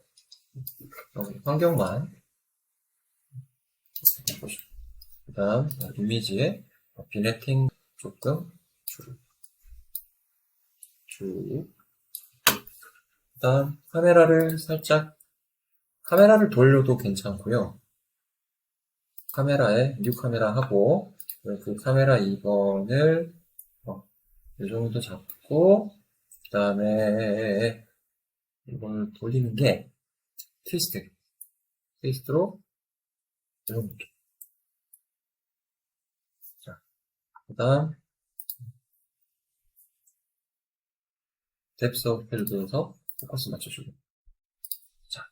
환경만 보시고, 그 다음 이미지에 비네팅 조금 쭉, 그 다음 카메라를 돌려도 괜찮고요. 카메라에 뉴 카메라 하고, 그 카메라 2번을 이 정도 잡고, 그 다음에 이걸 돌리는 게 트위스트로 이런 느낌. 자, 그 다음 뎁스 오브 필드에서 포커스 맞춰주고. 자,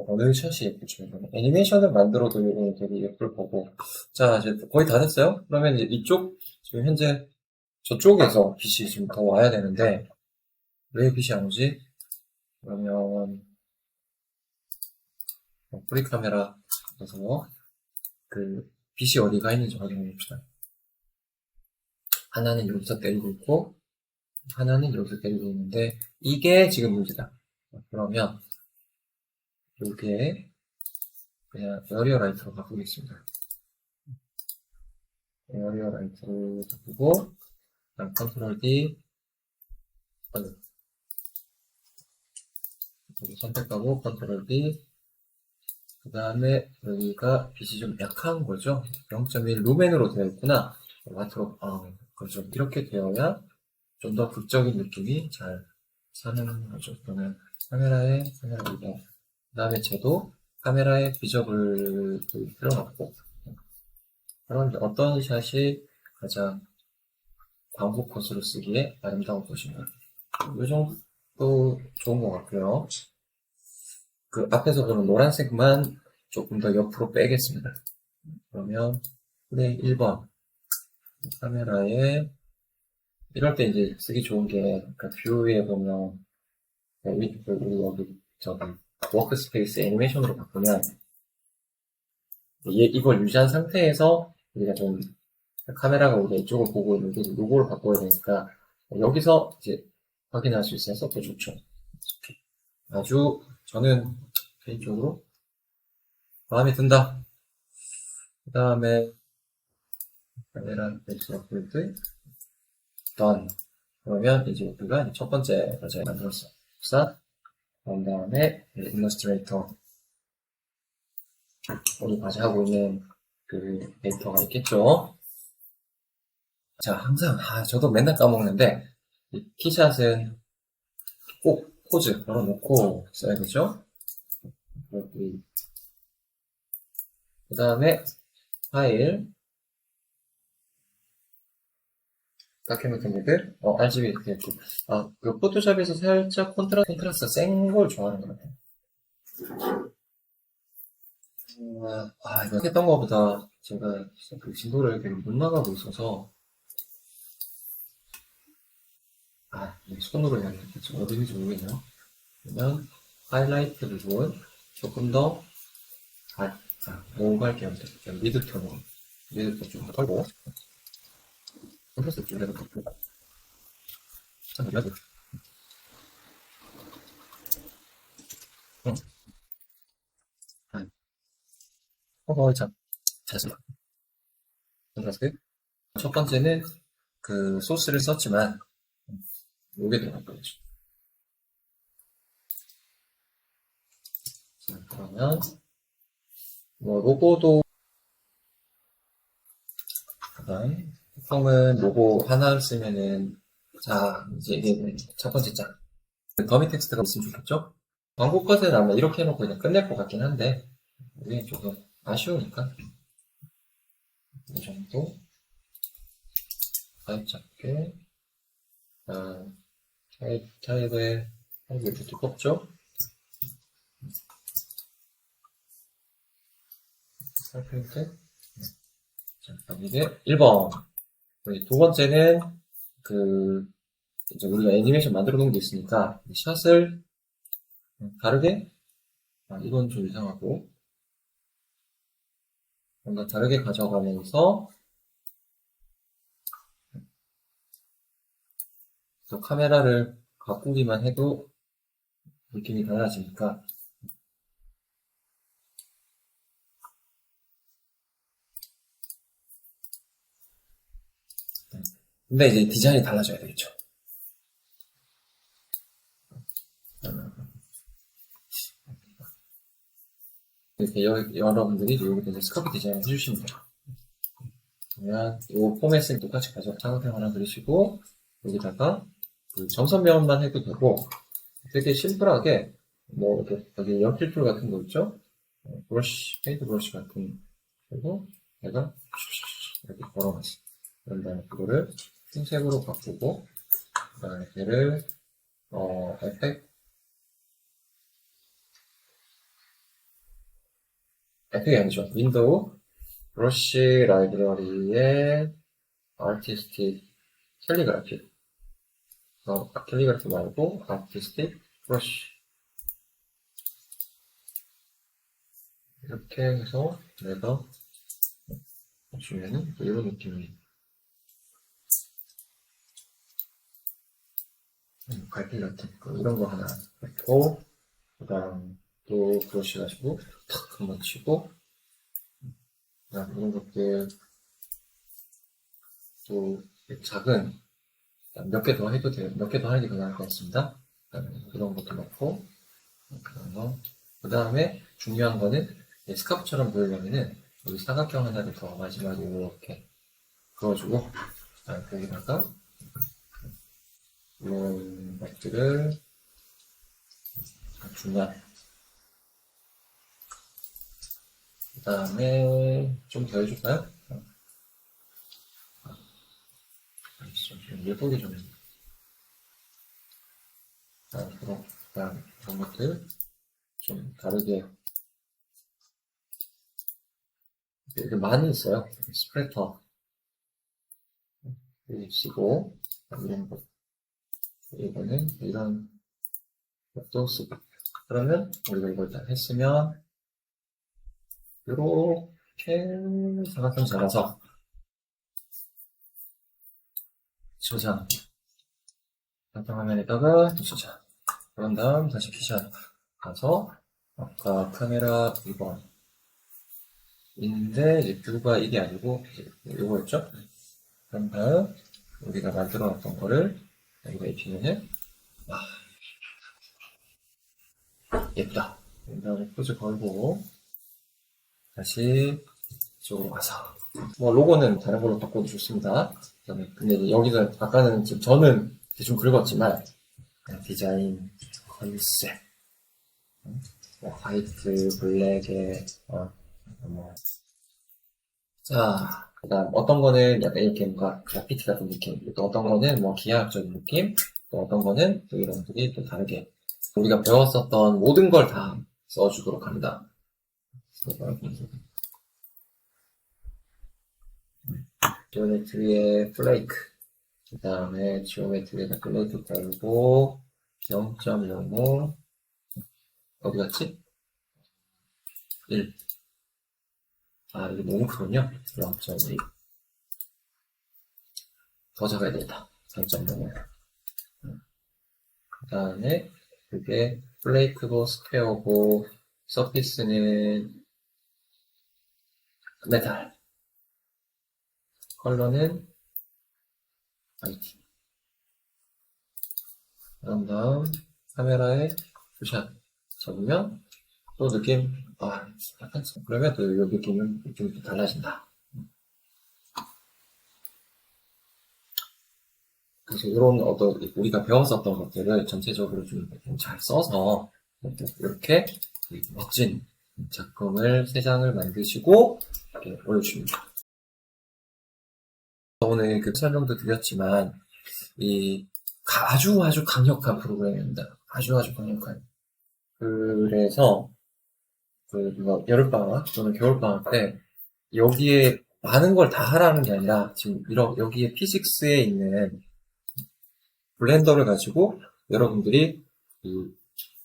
어느 샷이 예쁘죠? 애니메이션을 만들어도 이거 되게 예쁠 거고. 자, 이제 거의 다 됐어요? 그러면 이제 이쪽, 지금 현재 저쪽에서 빛이 지금 더 와야 되는데, 왜 빛이 안 오지? 그러면, 프리 카메라에서 그 빛이 어디 가 있는지 확인해 봅시다. 하나는 여기서 때리고 있고, 하나는 여기서 때리고 있는데, 이게 지금 문제다. 그러면, 여기에 그냥 에어리어 라이트로 바꾸겠습니다. 에어리어 라이트로 바꾸고, 그다음 컨트롤 D, 여기 선택하고 컨트롤 D, 그 다음에 여기가 빛이 좀 약한 거죠. 0.1 루멘으로 되어 있구나. 와트로, 그렇죠. 이렇게 되어야 좀 더 극적인 느낌이 잘 사는 거죠. 그러면 카메라 이동. 그 다음에 쟤도 카메라에 비저블 들어갔고. 그럼 어떤 샷이 가장 광고 컷으로 쓰기에 아름다운 곳입니다. 이 정도 좋은 것 같고요. 그 앞에서 보는 노란색만 조금 더 옆으로 빼겠습니다. 그러면 네, 1번 카메라에 이럴 때 이제 쓰기 좋은 게 그러니까 뷰에 보면 우리 여기 저기 워크스페이스 애니메이션으로 바꾸면 이걸 유지한 상태에서 우리가 좀 카메라가 우리가 이쪽을 보고 있는데 요거를 바꿔야 되니까 여기서 이제 확인할 수 있어서 더 좋죠. 아주 저는 개인적으로 마음에 든다. 그 다음에 카메라 베이스 업로드 done. 그러면 이제 우리가 첫 번째 과제 만들었어. 그런 다음에 일러스트레이터 우리 과제 하고 있는 그 데이터가 있겠죠. 자, 항상 저도 맨날 까먹는데 이 키샷은 꼭 포즈 걸어놓고 써야 되죠. 여기 그 다음에 파일 다큐멘트 모드 RGB 이렇게 그 포토샵에서 살짝 컨트라스트 센 걸 좋아하는 것 같아요. 이거 했던 것보다 제가 그 진도를 되게 못 나가고 있어서 손으로 해야겠죠. 어디인지 모르겠네요. 그러면 하이라이트 부분 조금 더 오갈 겸 미드톤으로 미드톤 좀 더 털고 콘트라스트 좀 내려놓고 참 놀라죠. 참 잘했습니다. 콘트라스트 첫 번째는 그 소스를 썼지만 요게 들어갈 거죠. 자, 그러면 뭐 로고도 보통은 로고 하나 쓰면은 이제 이게 첫 번째 장 더미 텍스트가 있으면 좋겠죠? 광고 컷은 아마 이렇게 해놓고 그냥 끝낼 것 같긴 한데 이게 조금 아쉬우니까 이 정도 짧게 타입에 이렇게 두껍죠? 프린트 자, 그럼 이게 1번 두 번째는 이제 우리가 애니메이션 만들어 놓은 게 있으니까 샷을 다르게 이건 좀 이상하고 뭔가 다르게 가져가면서 또 카메라를 바꾸기만 해도 느낌이 달라지니까 근데 이제 디자인이 달라져야 되겠죠. 이렇게 여러분들이 여기서 이제 스커프 디자인을 해주시면 돼요. 그러면 이 포맷은 똑같이 장사평 하나 그리시고 여기다가 그 점선면만 해도 되고 되게 심플하게 뭐 이렇게 여기 연필 툴 같은 거 있죠? 브러쉬, 페인트 브러쉬 같은 그리고 내가 이렇게 걸어놨어. 그런 다음에 그거를 흰색으로 바꾸고 그다음에 얘를 에펙이 아니죠. 윈도우 브러쉬 라이브러리의 아티스틱 캘리그라피 캘리그라피 말고 아티스틱 브러쉬 이렇게 해서 내가 주면은 이런 느낌이 갈필 같은 거 이런 거 하나 넣고 그 다음 또 브러쉬 가지고 탁 한번 치고 그 다음 이런 것들 또 작은 몇 개 더 해도 돼요. 몇 개 더 하는 게 더 나을 것 같습니다. 이런 것도 넣고 그 다음에 중요한 거는 스카프처럼 보이려면은 여기 사각형 하나를 더 마지막에 이렇게 그어주고 여기다가 이런 것들을 중간 그 다음에 좀 더 해줄까요? 예쁘게 좀 그런 것들 좀 다르게 이렇게 많이 있어요. 스프레터 쓰고 이런 거 이거는 이런 것도 쓰고 그러면 우리가 이걸 다 했으면 이렇게 사각형 잡아서 저장 사각형 화면에다가 저장 그런 다음 다시 피셔 가서 아까 카메라 2번 인데 이제 뷰가 이게 아니고 이거였죠? 그런 다음 우리가 만들어 놨던 거를 여기다 입히면은 예쁘다. 그 다음에 포즈 걸고 다시 이쪽으로 와서 뭐 로고는 다른 걸로 바꿔도 좋습니다. 근데 이제 여기서 아까는 지금 저는 대충 긁었지만 디자인 컨셉 뭐 화이트 블랙에 뭐 자, 그다음 어떤 거는 약간 이렇게 뭔가 그래피티 같은 느낌, 또 어떤 거는 뭐 기하학적인 느낌, 또 어떤 거는 또 이런 것들이 또 다르게 우리가 배웠었던 모든 걸 다 써주도록 합니다. 지오메트리의 플레이크, 그 다음에 지오메트리에다 플레이크 걸고 0.05 어디 갔지? 1 아, 이게 너무 크군요. 0.1 더 작아야 되겠다. 3.05 그 다음에 그게 플레이크고 스퀘어고 서피스는 메탈 컬러는 화이트 그런 다음 카메라에 푸샷 잡으면 또 느낌 약간 그러면 또 이 느낌은 좀 달라진다. 그래서 이런 우리가 배웠었던 것들을 전체적으로 좀 잘 써서 이렇게 멋진 작품을 3장을 만드시고 이렇게 올려주십니다. 오늘 그 설명도 드렸지만 아주 강력한 프로그램입니다. 아주 강력한. 그래서 여름방학 또는 겨울방학 때 여기에 많은 걸 다 하라는 게 아니라 지금 여기에 피직스에 있는 블렌더를 가지고 여러분들이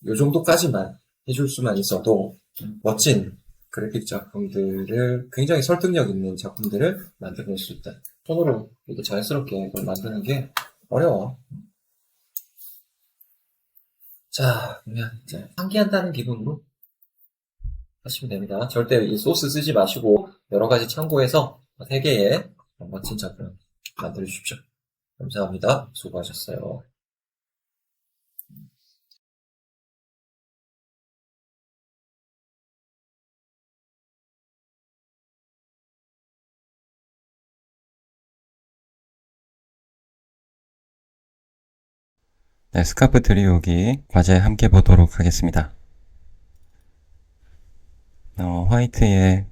요 정도까지만 해줄 수만 있어도 멋진 그래픽 작품들을 굉장히 설득력 있는 작품들을 만들어낼 수 있다. 손으로 이렇게 자연스럽게 이걸 만드는 게 어려워. 자, 그러면 이제 상기한다는 기분으로 하시면 됩니다. 절대 이 소스 쓰지 마시고 여러 가지 참고해서 3개의 멋진 작품 만들어 주십시오. 감사합니다. 수고하셨어요. 네, 스카프 드리우기 과제 함께 보도록 하겠습니다. 화이트에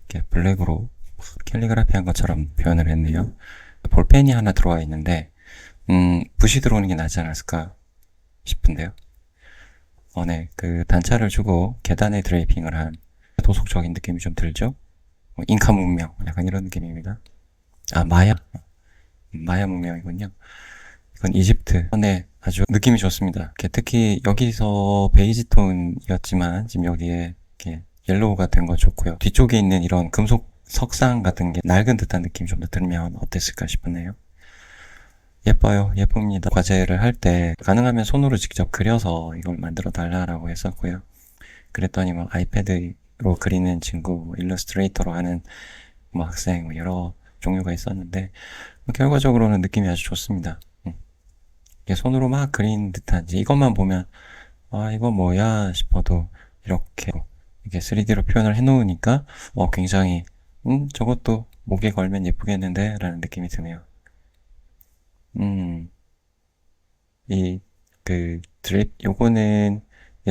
이렇게 블랙으로 캘리그라피 한 것처럼 표현을 했네요. 볼펜이 하나 들어와 있는데 붓이 들어오는 게 낫지 않았을까 싶은데요. 네, 그 단차를 주고 계단에 드레이핑을 한 도속적인 느낌이 좀 들죠? 잉카 문명, 약간 이런 느낌입니다. 마야 문명이군요. 이건 이집트. 네, 아주 느낌이 좋습니다. 특히 여기서 베이지 톤이었지만 지금 여기에 이렇게 옐로우가 된 거 좋고요. 뒤쪽에 있는 이런 금속 석상 같은 게 낡은 듯한 느낌이 좀 더 들면 어땠을까 싶네요. 예뻐요. 예쁩니다. 과제를 할 때 가능하면 손으로 직접 그려서 이걸 만들어 달라고 했었고요. 그랬더니 뭐 아이패드로 그리는 친구, 일러스트레이터로 하는 뭐 학생, 여러 종류가 있었는데 결과적으로는 느낌이 아주 좋습니다. 이게 손으로 막 그린 듯한지 이것만 보면 이거 뭐야 싶어도 이렇게 3D로 표현을 해놓으니까 굉장히 저것도 목에 걸면 예쁘겠는데 라는 느낌이 드네요. 요거는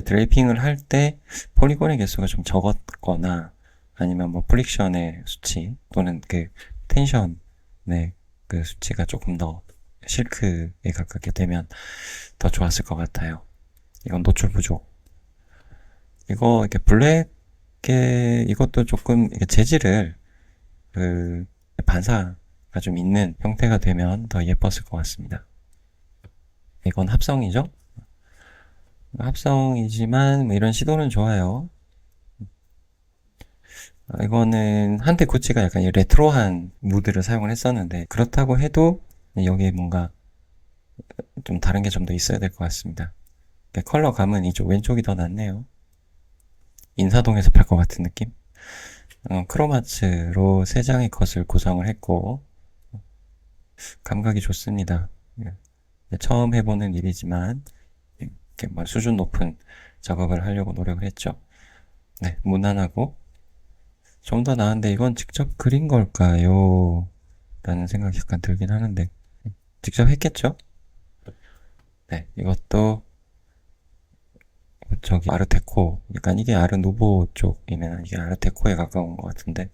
드레이핑을 할 때 폴리곤의 개수가 좀 적었거나 아니면 뭐 프릭션의 수치 또는 그 텐션, 네, 그 수치가 조금 더 실크에 가깝게 되면 더 좋았을 것 같아요. 이건 노출 부족. 이거 이렇게 블랙에 이것도 조금 이렇게 재질을 그 반사가 좀 있는 형태가 되면 더 예뻤을 것 같습니다. 이건 합성이죠? 합성이지만 뭐 이런 시도는 좋아요. 이거는 한때 구찌가 약간 이 레트로한 무드를 사용을 했었는데 그렇다고 해도 여기에 뭔가 좀 다른 게 좀 더 있어야 될 것 같습니다. 컬러감은 이쪽 왼쪽이 더 낫네요. 인사동에서 팔 것 같은 느낌? 크로마츠로 세 장의 컷을 구성을 했고 감각이 좋습니다. 처음 해보는 일이지만 이렇게 뭐 수준 높은 작업을 하려고 노력을 했죠. 네, 무난하고 좀 더 나은데 이건 직접 그린 걸까요? 라는 생각이 약간 들긴 하는데 직접 했겠죠? 네, 이것도 저기 아르테코 약간 이게 아르누보 쪽이면 이게 아르테코에 가까운 것 같은데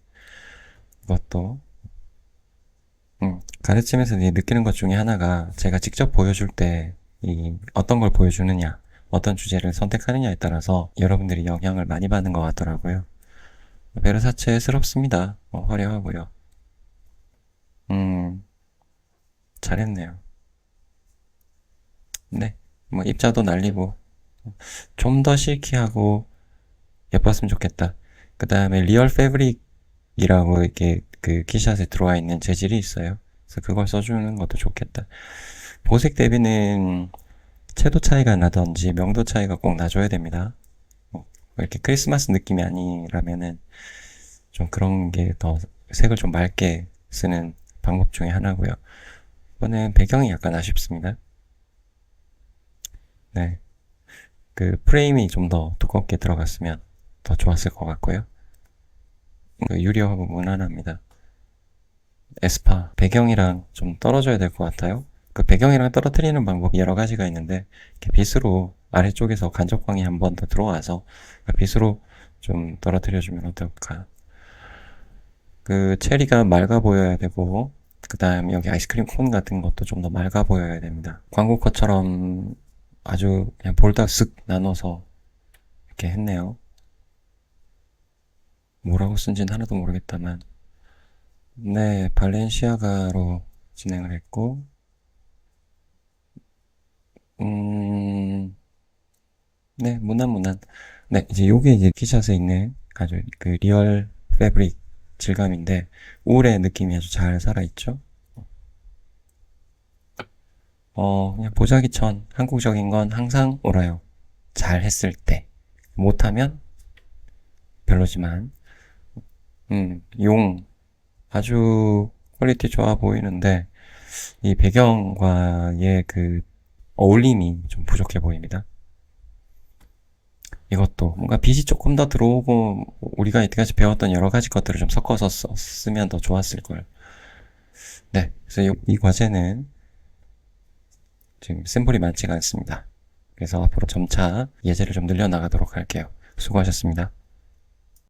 이것도 가르치면서 느끼는 것 중에 하나가 제가 직접 보여줄 때 이 어떤 걸 보여주느냐 어떤 주제를 선택하느냐에 따라서 여러분들이 영향을 많이 받는 것 같더라고요. 베르사체스럽습니다. 화려하고요. 잘했네요. 네, 뭐 입자도 날리고 좀 더 실키하고 예뻤으면 좋겠다. 그 다음에 리얼 패브릭이라고 이렇게 그 키샷에 들어와 있는 재질이 있어요. 그래서 그걸 써주는 것도 좋겠다. 보색 대비는 채도 차이가 나든지 명도 차이가 꼭 나줘야 됩니다. 이렇게 크리스마스 느낌이 아니라면은 좀 그런 게 더 색을 좀 맑게 쓰는 방법 중에 하나고요. 이거는 배경이 약간 아쉽습니다. 네. 그 프레임이 좀 더 두껍게 들어갔으면 더 좋았을 것 같고요. 그 유리하고 무난합니다. 에스파 배경이랑 좀 떨어져야 될 것 같아요. 그 배경이랑 떨어뜨리는 방법이 여러 가지가 있는데 이렇게 빗으로 아래쪽에서 간접광이 한 번 더 들어와서 빗으로 좀 떨어뜨려주면 어떨까. 그 체리가 맑아 보여야 되고 그 다음 여기 아이스크림 콘 같은 것도 좀 더 맑아 보여야 됩니다. 광고 컷처럼 아주 그냥 볼다 쓱 나눠서 이렇게 했네요. 뭐라고 쓴지는 하나도 모르겠다만 네, 발렌시아가로 진행을 했고 네, 무난. 네, 이제 요게 이제 티샷에 있는 아주 그 리얼 패브릭 질감인데 울의 느낌이 아주 잘 살아있죠. 그냥 보자기천 한국적인 건 항상 옳아요. 잘 했을 때. 못하면 별로지만 용 아주 퀄리티 좋아 보이는데 이 배경과의 그 어울림이 좀 부족해 보입니다. 이것도 뭔가 빛이 조금 더 들어오고 우리가 이때까지 배웠던 여러 가지 것들을 좀 섞어서 썼으면 더 좋았을 걸. 네, 그래서 이 과제는 지금 샘플이 많지가 않습니다. 그래서 앞으로 점차 예제를 좀 늘려나가도록 할게요. 수고하셨습니다.